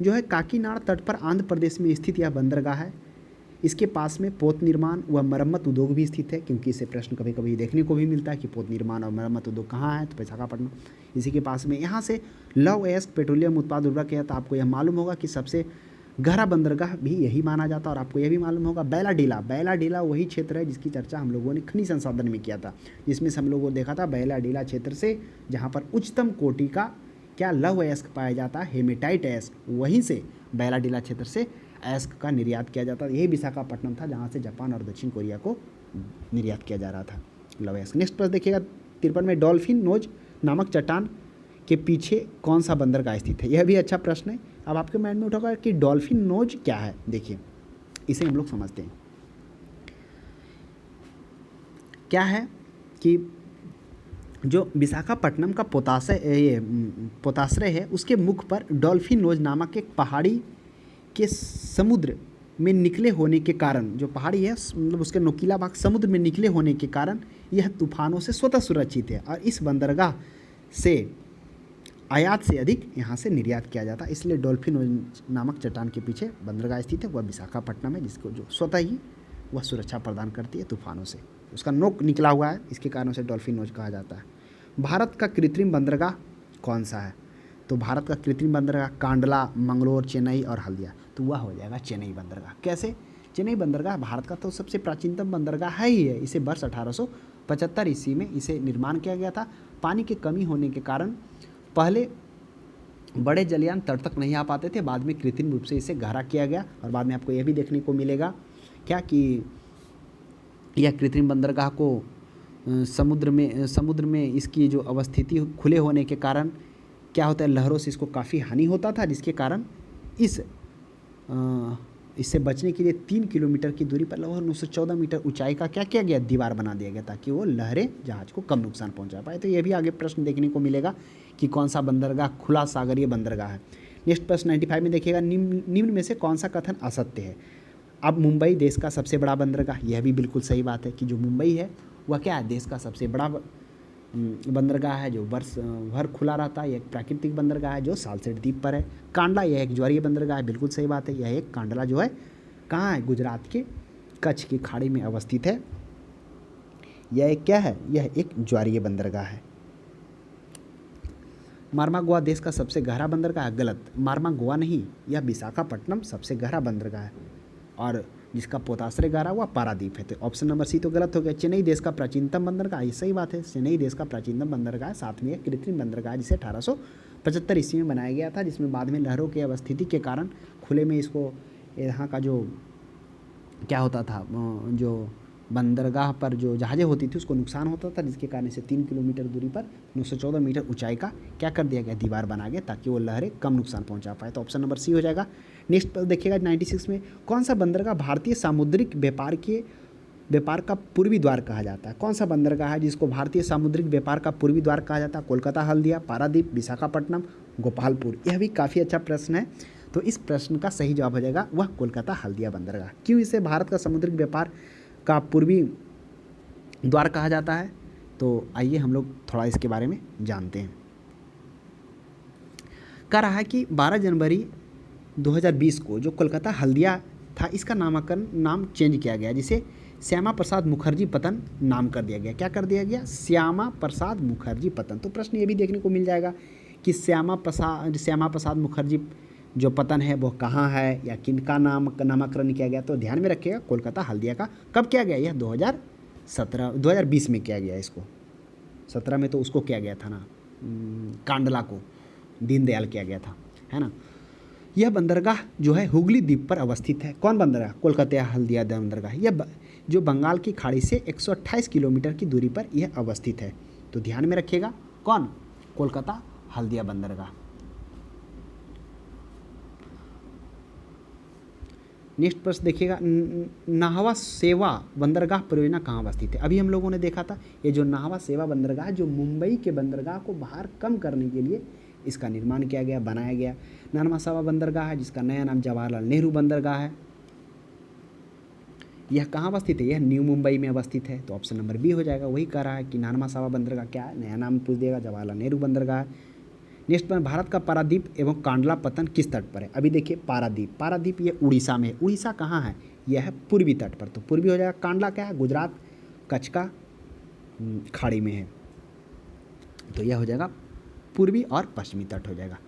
जो है काकीनाड़ तट पर आंध्र प्रदेश में स्थित यह बंदरगाह है। इसके पास में पोत निर्माण व मरम्मत उद्योग भी स्थित है, क्योंकि इसे प्रश्न कभी कभी देखने को भी मिलता है कि पोत निर्माण और मरम्मत उद्योग कहाँ है? तो विशाखापट्टनम इसी के पास में। यहाँ से लौह अयस्क पेट्रोलियम उत्पाद उर्वरक है। तो आपको यह मालूम होगा कि सबसे गहरा बंदरगाह भी यही माना जाता है। और आपको यह भी मालूम होगा बैलाडीला वही क्षेत्र है जिसकी चर्चा हम लोगों ने खनिज संसाधन में किया था, जिसमें से हम लोगों ने देखा था बैलाडीला क्षेत्र से जहाँ पर उच्चतम कोटि का क्या लौह अयस्क पाया जाता है, हेमेटाइट अयस्क, वहीं से बैलाडीला क्षेत्र से अयस्क का निर्यात किया जाता है। यही विशाखापट्टनम था जहाँ से जापान और दक्षिण कोरिया को निर्यात किया जा रहा था लौह अयस्क। नेक्स्ट प्रश्न देखिएगा 53 में डॉल्फिन नोज नामक चट्टान के पीछे कौन सा बंदरगाह स्थित है? यह भी अच्छा प्रश्न है। अब आपके माइंड में उठागा कि डॉल्फिन नोज क्या है। देखिए इसे हम लोग समझते हैं। क्या है कि जो विशाखापट्टनम का पोताश्रय है उसके मुख पर डॉल्फिन नोज नामक एक पहाड़ी के समुद्र में निकले होने के कारण, जो पहाड़ी है मतलब उसके नुकीला भाग समुद्र में निकले होने के कारण यह तूफानों से स्वतः सुरक्षित है, और इस बंदरगाह से आयात से अधिक यहाँ से निर्यात किया जाता है। इसलिए डॉल्फिन नोज नामक चट्टान के पीछे बंदरगाह स्थित है, वह विशाखापट्टनम है, जिसको जो स्वतः ही वह सुरक्षा प्रदान करती है तूफानों से। उसका नोक निकला हुआ है, इसके कारण से डॉल्फिन नोज कहा जाता है। भारत का कृत्रिम बंदरगाह कौन सा है? तो भारत का कृत्रिम बंदरगाह कांडला, मंगलोर, चेन्नई और हल्दिया, तो वह हो जाएगा चेन्नई बंदरगाह। कैसे? चेन्नई बंदरगाह भारत का तो सबसे प्राचीनतम बंदरगाह है ही है। इसे वर्ष 1875 ईस्वी में इसे निर्माण किया गया था। पानी की कमी होने के कारण पहले बड़े जलयान तट तक नहीं आ पाते थे, बाद में कृत्रिम रूप से इसे गहरा किया गया, और बाद में आपको यह भी देखने को मिलेगा क्या कि यह कृत्रिम बंदरगाह को समुद्र में इसकी जो अवस्थिति खुले होने के कारण क्या होता है, लहरों से इसको काफ़ी हानि होता था, जिसके कारण इससे बचने के लिए 3 किलोमीटर की दूरी पर लगभग 914 मीटर ऊंचाई का क्या किया गया, दीवार बना दिया गया ताकि वो लहरें जहाज को कम नुकसान पहुंचा पाए। तो ये भी आगे प्रश्न देखने को मिलेगा कि कौन सा बंदरगाह खुला सागरीय बंदरगाह है। नेक्स्ट प्रश्न 95 में देखिएगा निम्न में से कौन सा कथन असत्य है? अब मुंबई देश का सबसे बड़ा बंदरगाह, यह भी बिल्कुल सही बात है कि जो मुंबई है वह क्या है, देश का सबसे बड़ा बंदरगाह है जो वर्ष भर खुला रहता है। यह एक प्राकृतिक बंदरगाह है जो सालसेट द्वीप पर है। कांडला यह एक ज्वारीय बंदरगाह है, बिल्कुल सही बात है। यह एक कांडला जो है कहाँ है, गुजरात के कच्छ की खाड़ी में अवस्थित है। यह एक क्या है, यह एक ज्वारीय बंदरगाह है। मारमा गोवा देश का सबसे गहरा बंदरगाह है, गलत, मारमा गोवा नहीं, यह विशाखापट्टनम सबसे गहरा बंदरगाह है, और जिसका पोताश्रय गहरा हुआ पारादीप है। तो ऑप्शन नंबर सी तो गलत हो गया। चेन्नई देश का प्राचीनतम बंदरगाह, ये सही बात है, चेन्नई देश का प्राचीनतम बंदरगाह है। साथ में एक कृत्रिम बंदरगाह जिसे 1875 ईस्वी में बनाया गया था, जिसमें बाद में लहरों की अवस्थिति के कारण खुले में इसको यहाँ का जो क्या होता था, जो बंदरगाह पर जो जहाज़ें होती थी उसको नुकसान होता था, जिसके कारण इसे 3 किलोमीटर दूरी पर 914 मीटर ऊंचाई का क्या कर दिया गया, दीवार बना गया ताकि वो लहरें कम नुकसान पहुंचा पाए। तो ऑप्शन नंबर सी हो जाएगा। नेक्स्ट पर देखिएगा 96 में कौन सा बंदरगाह भारतीय सामुद्रिक व्यापार के व्यापार का पूर्वी द्वार कहा जाता है? कौन सा बंदरगाह है जिसको भारतीय सामुद्रिक व्यापार का पूर्वी द्वार कहा जाता है? कोलकाता, हल्दिया, पारादीप, विशाखापट्टनम, गोपालपुर। यह भी काफ़ी अच्छा प्रश्न है। तो इस प्रश्न का सही जवाब हो जाएगा वह कोलकाता हल्दिया बंदरगाह। क्यों इसे भारत का समुद्रिक व्यापार का पूर्वी द्वार कहा जाता है? तो आइए हम लोग थोड़ा इसके बारे में जानते हैं। कह रहा है कि 12 जनवरी 2020 को जो कोलकाता हल्दिया था, इसका नाम चेंज किया गया, जिसे श्यामा प्रसाद मुखर्जी पतन नाम कर दिया गया। क्या कर दिया गया? श्यामा प्रसाद मुखर्जी पतन। तो प्रश्न ये भी देखने को मिल जाएगा कि श्यामा प्रसाद मुखर्जी जो पतन है वो कहाँ है या किनका नामकरण किया गया? तो ध्यान में रखिएगा, कोलकाता हल्दिया का कब किया गया? यह 2020 में किया गया। इसको 17 में तो उसको किया गया था ना, कांडला को दीनदयाल किया गया था, है ना। यह बंदरगाह जो है हुगली द्वीप पर अवस्थित है। कौन बंदरगाह? कोलकाता हल्दिया बंदरगाह। यह जो बंगाल की खाड़ी से 128 किलोमीटर की दूरी पर यह अवस्थित है। तो ध्यान में रखिएगा, कौन? कोलकाता हल्दिया बंदरगाह। नेक्स्ट प्रश्न देखिएगा, नाहवा सेवा बंदरगाह परियोजना कहाँ अवस्थित है? अभी हम लोगों ने देखा था ये जो नाहवा सेवा बंदरगाह जो मुंबई के बंदरगाह को बाहर कम करने के लिए इसका निर्माण किया गया, बनाया गया। नाहवा सेवा बंदरगाह है जिसका नया नाम जवाहरलाल नेहरू बंदरगाह है। यह कहाँ अवस्थित है? यह न्यू मुंबई में अवस्थित है। तो ऑप्शन नंबर बी हो जाएगा। वही कह रहा है कि नाहवा सेवा बंदरगाह क्या है, नया नाम पूछ देगा, जवाहरलाल नेहरू बंदरगाह है। नेक्स्ट पर भारत का पारादीप एवं कांडला पतन किस तट पर है? अभी देखिए पारादीप ये उड़ीसा में है। उड़ीसा कहाँ है? यह है पूर्वी तट पर। तो पूर्वी हो जाएगा। कांडला क्या है? गुजरात कच्छ का खाड़ी में है। तो यह हो जाएगा पूर्वी और पश्चिमी तट हो जाएगा।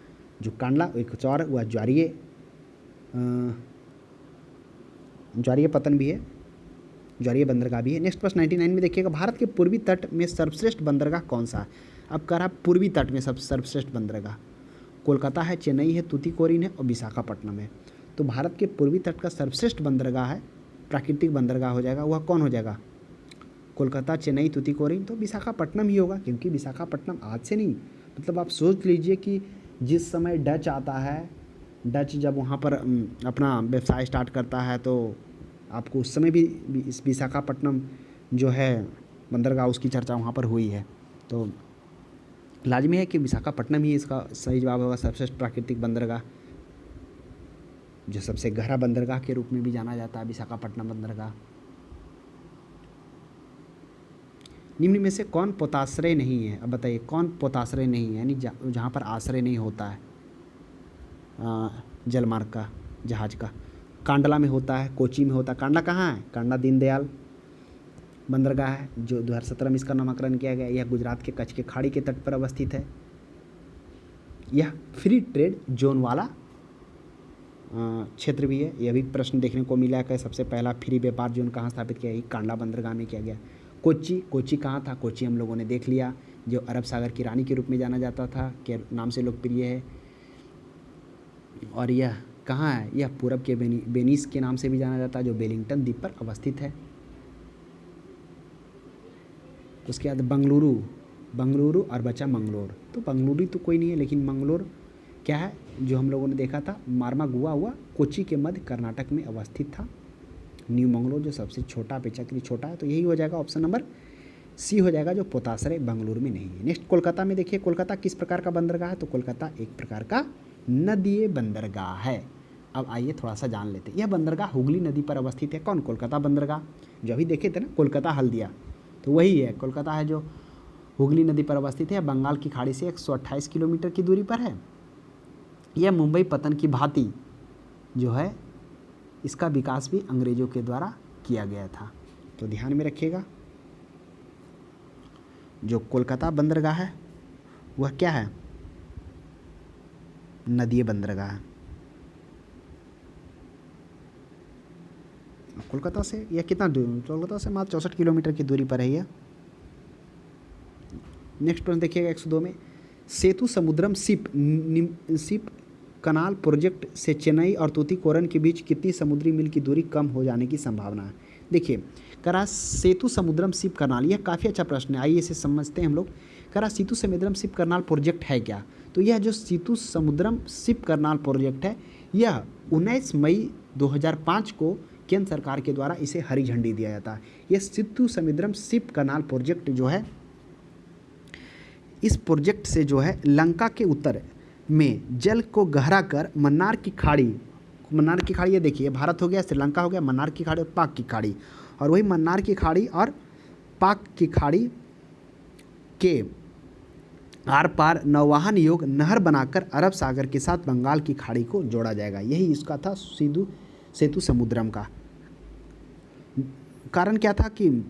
जो कांडला एक कुछ और वह ज्वारीय पतन भी है, ज्वारीय बंदरगाह भी है। नेक्स्ट प्रश्न 99 में देखिएगा, भारत के पूर्वी तट में सर्वश्रेष्ठ बंदरगाह कौन सा है? अब कह रहा पूर्वी तट में सर्वश्रेष्ठ बंदरगाह कोलकाता है, चेन्नई है, तूतीकोरिन है और विशाखापट्टनम है। तो भारत के पूर्वी तट का सर्वश्रेष्ठ बंदरगाह है, प्राकृतिक बंदरगाह हो जाएगा, वह कौन हो जाएगा? कोलकाता, चेन्नई, तूतीकोरिन। तो विशाखापट्टनम ही होगा, क्योंकि विशाखापट्टनम आज से नहीं, मतलब आप सोच लीजिए कि जिस समय डच आता है, डच जब वहाँ पर अपना व्यवसाय स्टार्ट करता है तो आपको उस समय भी इस विशाखापट्टनम जो है बंदरगाह उसकी चर्चा वहाँ पर हुई है। तो लाजमी है कि विशाखापट्टनम ही इसका सही जवाब होगा, सर्वश्रेष्ठ प्राकृतिक बंदरगाह, जो सबसे गहरा बंदरगाह के रूप में भी जाना जाता है विशाखापट्टनम बंदरगाह। निम्न में से कौन पोताश्रय नहीं है? अब बताइए कौन पोताश्रय नहीं है, यानी जहाँ पर आश्रय नहीं होता है जलमार्ग का, जहाज का? कांडला में होता है, कोची में होता है। कांडला कहाँ है? कांडला दीनदयाल बंदरगाह है जो 2017 में इसका नामकरण किया गया। यह गुजरात के कच्छ के खाड़ी के तट पर अवस्थित है। यह फ्री ट्रेड जोन वाला क्षेत्र भी है। यह भी प्रश्न देखने को मिला है, सबसे पहला फ्री व्यापार जोन कहाँ स्थापित किया? कांडला बंदरगाह में किया गया। कोच्चि कहाँ था? कोच्चि हम लोगों ने देख लिया, जो अरब सागर की रानी के रूप में जाना जाता था, के नाम से लोकप्रिय है। और यह कहाँ है? यह पूरब के वेनिस के नाम से भी जाना जाता है, जो वेलिंगटन द्वीप पर अवस्थित है। उसके बाद बंगलुरु और बचा मंगलोर। तो बंगलुरु तो कोई नहीं है, लेकिन मंगलोर क्या है जो हम लोगों ने देखा था, मारमागुआ हुआ कोच्चि के मध्य कर्नाटक में अवस्थित था। न्यू मंगलोर जो सबसे छोटा, अपेक्षाकृत छोटा है। तो यही हो जाएगा, ऑप्शन नंबर सी हो जाएगा, जो पोताश्रय बंगलुरु में नहीं है। नेक्स्ट कोलकाता में देखिए, कोलकाता किस प्रकार का बंदरगाह है? तो कोलकाता एक प्रकार का नदीय बंदरगाह है। अब आइए थोड़ा सा जान लेते हैं। यह बंदरगाह हुगली नदी पर अवस्थित है। कौन? कोलकाता बंदरगाह, जो अभी देखे थे ना कोलकाता हल्दिया, तो वही है। कोलकाता है जो हुगली नदी पर अवस्थित है, बंगाल की खाड़ी से 128 किलोमीटर की दूरी पर है। यह मुंबई पतन की भांति जो है इसका विकास भी अंग्रेजों के द्वारा किया गया था। तो ध्यान में रखिएगा, जो कोलकाता बंदरगाह है वह क्या है? नदीय बंदरगाह है। कोलकाता से यह कितना दूर? कोलकाता से मात्र 64 किलोमीटर की दूरी पर है यह। नेक्स्ट प्रश्न देखिएगा 102 में, सेतु समुद्रम सिप कनाल प्रोजेक्ट से चेन्नई और तूतीकोरन के बीच कितनी समुद्री मील की दूरी कम हो जाने की संभावना है? देखिए करा सेतु समुद्रम सिप कनाल, यह काफ़ी अच्छा प्रश्न है, आइए इसे समझते हैं हम लोग। करा सेतु समुद्रम सिप कनाल प्रोजेक्ट है क्या? तो यह जो सेतु समुद्रम सिप कनाल प्रोजेक्ट है, यह 19 मई 2005 को केंद्र सरकार के द्वारा इसे हरी झंडी दिया जाता है। ये सेतु समुद्रम शिप कनाल प्रोजेक्ट जो है, इस प्रोजेक्ट से जो है लंका के उत्तर में जल को गहरा कर मन्नार की खाड़ी ये देखिए, भारत हो गया, श्रीलंका हो गया, मन्नार की खाड़ी और पाक की खाड़ी, और वही मन्नार की खाड़ी और पाक की खाड़ी के आर पार नौवहन योग नहर बनाकर अरब सागर के साथ बंगाल की खाड़ी को जोड़ा जाएगा। यही इसका था सेतु समुद्रम का। कारण क्या था कि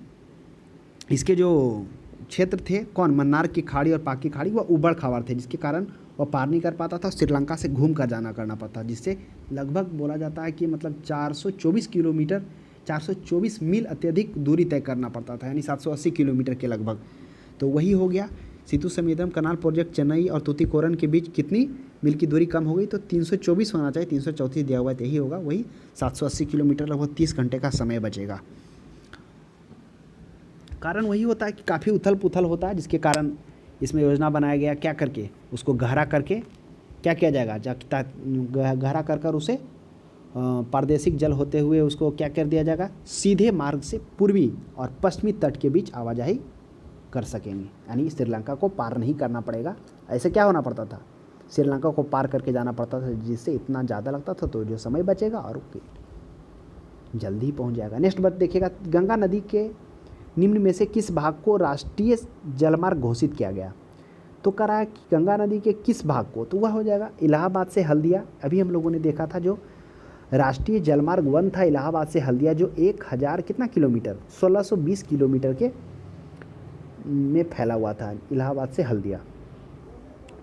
इसके जो क्षेत्र थे कौन, मन्नार की खाड़ी और पाक की खाड़ी, वह उबड़ खाबड़ थे, जिसके कारण वह पार नहीं कर पाता था, श्रीलंका से घूम कर जाना करना पड़ता, जिससे लगभग बोला जाता है कि मतलब 424 मील अत्यधिक दूरी तय करना पड़ता था, यानी 780 किलोमीटर के लगभग। तो वही हो गया सेतु समुद्रम कनाल प्रोजेक्ट। चेन्नई और तूतीकोरन के बीच कितनी मील की दूरी कम हो गई, तो 324 होना चाहिए, 334 दिया हुआ है, यही होगा, वही 780 किलोमीटर, लगभग 30 घंटे का समय बचेगा। कारण वही होता है कि काफ़ी उथल पुथल होता है, जिसके कारण इसमें योजना बनाया गया, क्या करके उसको गहरा करके क्या किया जाएगा, गहरा कर उसे प्रादेशिक जल होते हुए उसको क्या कर दिया जाएगा, सीधे मार्ग से पूर्वी और पश्चिमी तट के बीच आवाजाही कर सकेंगे, यानी श्रीलंका को पार नहीं करना पड़ेगा। ऐसे क्या होना पड़ता था, श्रीलंका को पार करके जाना पड़ता था, जिससे इतना ज़्यादा लगता था, तो जो समय बचेगा और जल्दी ही पहुंच जाएगा। नेक्स्ट बात देखिएगा, गंगा नदी के निम्न में से किस भाग को राष्ट्रीय जलमार्ग घोषित किया गया। तो कह रहा है कि गंगा नदी के किस भाग को, तो वह हो जाएगा इलाहाबाद से हल्दिया। अभी हम लोगों ने देखा था जो राष्ट्रीय जलमार्ग 1 था इलाहाबाद से हल्दिया, जो 1000 कितना किलोमीटर, 1620 किलोमीटर के में फैला हुआ था, इलाहाबाद से हल्दिया।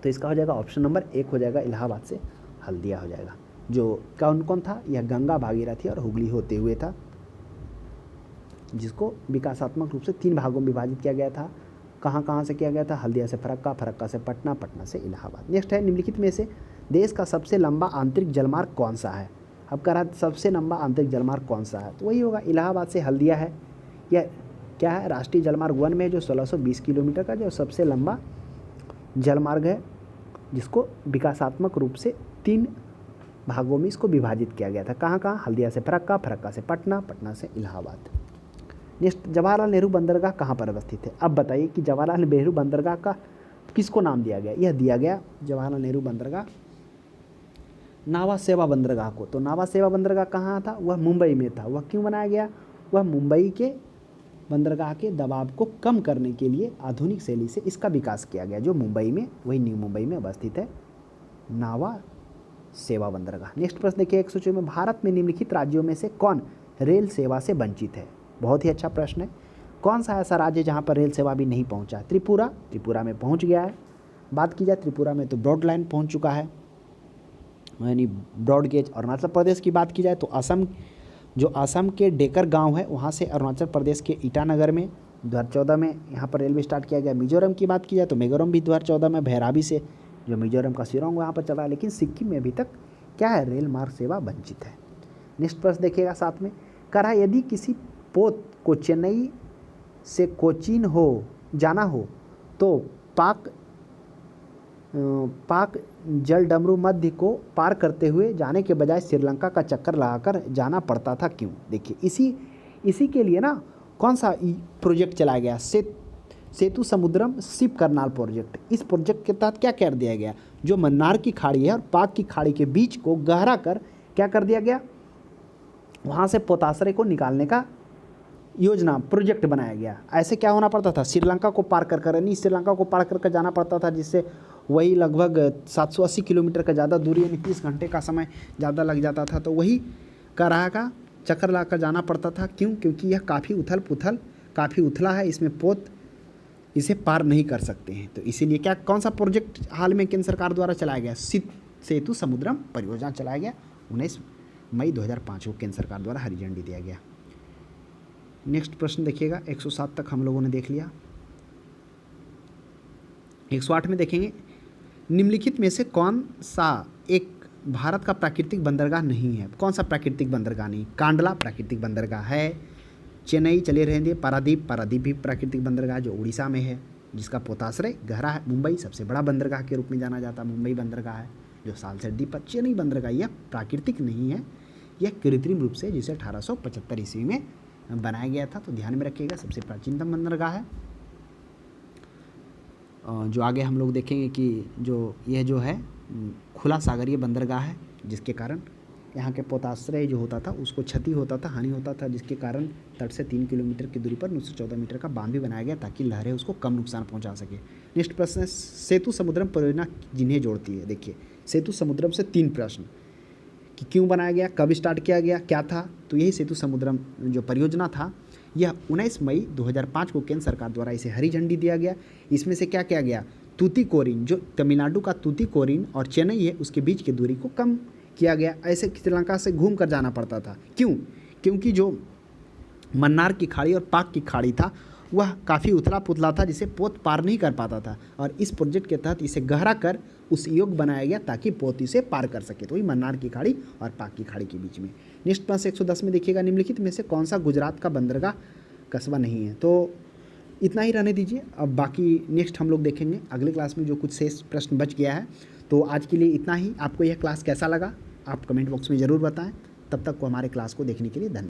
तो इसका हो जाएगा ऑप्शन नंबर 1 हो जाएगा, इलाहाबाद से हल्दिया हो जाएगा। जो कौन कौन था, यह गंगा भागीरथी और हुगली होते हुए था, जिसको विकासात्मक रूप से 3 भागों में विभाजित किया गया था। कहाँ से किया गया था, हल्दिया से फरक्का, फरक्का से पटना, पटना से इलाहाबाद। नेक्स्ट है, निम्नलिखित में से देश का सबसे लंबा आंतरिक जलमार्ग कौन सा है। अब कह रहा है सबसे लंबा आंतरिक जलमार्ग कौन सा है, तो वही होगा इलाहाबाद से हल्दिया है। यह क्या है, राष्ट्रीय जलमार्ग 1 में जो 1620 किलोमीटर का जो सबसे लंबा जलमार्ग है, जिसको विकासात्मक रूप से 3 भागों में इसको विभाजित किया गया था। कहाँ, हल्दिया से फरक्का, फरक्का से पटना, पटना से इलाहाबाद। नेक्स्ट, जवाहरलाल नेहरू बंदरगाह कहाँ पर अवस्थित है। अब बताइए कि जवाहरलाल नेहरू बंदरगाह का किसको नाम दिया गया, यह दिया गया जवाहरलाल नेहरू बंदरगाह नावा सेवा बंदरगाह को। तो नावा सेवा बंदरगाह कहाँ था, वह मुंबई में था। वह क्यों बनाया गया, वह मुंबई के बंदरगाह के दबाव को कम करने के लिए आधुनिक शैली से इसका विकास किया गया, जो मुंबई में, वही न्यू मुंबई में अवस्थित है नावा सेवा बंदरगाह। नेक्स्ट प्रश्न देखिए 104 में, भारत में निम्नलिखित राज्यों में से कौन रेल सेवा से वंचित है। बहुत ही अच्छा प्रश्न है। कौन सा ऐसा राज्य जहाँ पर रेल सेवा भी नहीं पहुँचा, त्रिपुरा में पहुँच गया है। बात की जाए त्रिपुरा में तो ब्रॉड लाइन पहुँच चुका है, यानी ब्रॉड गेज। अरुणाचल प्रदेश की बात की जाए तो असम के डेकर गांव है, वहाँ से अरुणाचल प्रदेश के ईटानगर में 2014 में यहाँ पर रेलवे स्टार्ट किया गया। मिजोरम की बात की जाए तो मिजोरम भी 2014 में भैराबी से जो मिजोरम का शिलोंग वहाँ पर चल रहा है, लेकिन सिक्किम में अभी तक क्या है, रेल मार्ग सेवा वंचित है। नेक्स्ट प्रश्न देखिएगा साथ में, कह रहा है यदि किसी पोत को चेन्नई से कोचीन जाना हो तो पाक जलडमरू मध्य को पार करते हुए जाने के बजाय श्रीलंका का चक्कर लगाकर जाना पड़ता था, क्यों। देखिए इसी के लिए ना कौन सा प्रोजेक्ट चलाया गया, सेतु समुद्रम शिप करनाल प्रोजेक्ट। इस प्रोजेक्ट के तहत क्या कर दिया गया, जो मन्नार की खाड़ी है और पाक की खाड़ी के बीच को गहरा कर क्या कर दिया गया, वहाँ से पोताश्रय को निकालने का योजना प्रोजेक्ट बनाया गया। ऐसे क्या होना पड़ता था, श्रीलंका को पार यानी श्रीलंका को पार कर जाना पड़ता था, जिससे वही लगभग 780 किलोमीटर का ज़्यादा दूरी, यानी 30 घंटे का समय ज़्यादा लग जाता था। तो वही कराहा का चक्कर ला कर जाना पड़ता था, क्यों, क्योंकि यह काफ़ी उथला है, इसमें पोत इसे पार नहीं कर सकते हैं। तो इसीलिए क्या कौन सा प्रोजेक्ट हाल में केंद्र सरकार द्वारा चलाया गया, सेतु समुद्रम परियोजना चलाया गया। 19 मई 2005 को केंद्र सरकार द्वारा हरी झंडी दिया गया। नेक्स्ट प्रश्न देखिएगा 107 तक हम लोगों ने देख लिया। 108 में देखेंगे, निम्नलिखित में से कौन सा एक भारत का प्राकृतिक बंदरगाह नहीं है। कौन सा प्राकृतिक बंदरगाह नहीं, कांडला प्राकृतिक बंदरगाह है, चेन्नई चले रहेंगे, पारादीप भी प्राकृतिक बंदरगाह जो उड़ीसा में है, जिसका पोताश्रय गहरा है। मुंबई सबसे बड़ा बंदरगाह के रूप में जाना जाता है, मुंबई बंदरगाह है जो साल से द्वीप पर। चेन्नई बंदरगाह यह प्राकृतिक नहीं है, यह कृत्रिम रूप से जिसे 1875 ईस्वी में बनाया गया था। तो ध्यान में रखिएगा सबसे प्राचीनतम बंदरगाह है। जो आगे हम लोग देखेंगे कि यह जो है खुला सागरीय बंदरगाह है, जिसके कारण यहाँ के पोताश्रय जो होता था उसको क्षति होता था, हानि होता था, जिसके कारण तट से 3 किलोमीटर की दूरी पर 914 मीटर का बांध भी बनाया गया ताकि लहरें उसको कम नुकसान पहुँचा सके। नेक्स्ट प्रश्न है सेतु समुद्रम परियोजना जिन्हें जोड़ती है। देखिए सेतु समुद्रम से 3 प्रश्न कि क्यों बनाया गया, कब स्टार्ट किया गया, क्या था। तो यही सेतु समुद्रम जो परियोजना था यह 19 मई 2005 को केंद्र सरकार द्वारा इसे हरी झंडी दिया गया। इसमें से क्या किया गया, तूतीकोरिन जो तमिलनाडु का तूतीकोरिन और चेन्नई है उसके बीच की दूरी को कम किया गया। ऐसे श्रीलंका से घूम कर जाना पड़ता था। क्यों? क्योंकि जो मन्नार की खाड़ी और पाक की खाड़ी था वह काफ़ी उथला पुथला था, जिसे पोत पार नहीं कर पाता था, और इस प्रोजेक्ट के तहत इसे गहरा कर उस योग बनाया गया ताकि पोत इसे पार कर सके। तो वही मन्नार की खाड़ी और पाक की खाड़ी के बीच में। नेक्स्ट प्रश्न 110 में देखिएगा, निम्नलिखित में से कौन सा गुजरात का बंदरगाह कस्बा नहीं है। तो इतना ही रहने दीजिए, अब बाकी नेक्स्ट हम लोग देखेंगे अगले क्लास में जो कुछ शेष प्रश्न बच गया है। तो आज के लिए इतना ही। आपको यह क्लास कैसा लगा आप कमेंट बॉक्स में ज़रूर बताएं। तब तक को हमारे क्लास को देखने के लिए धन्यवाद।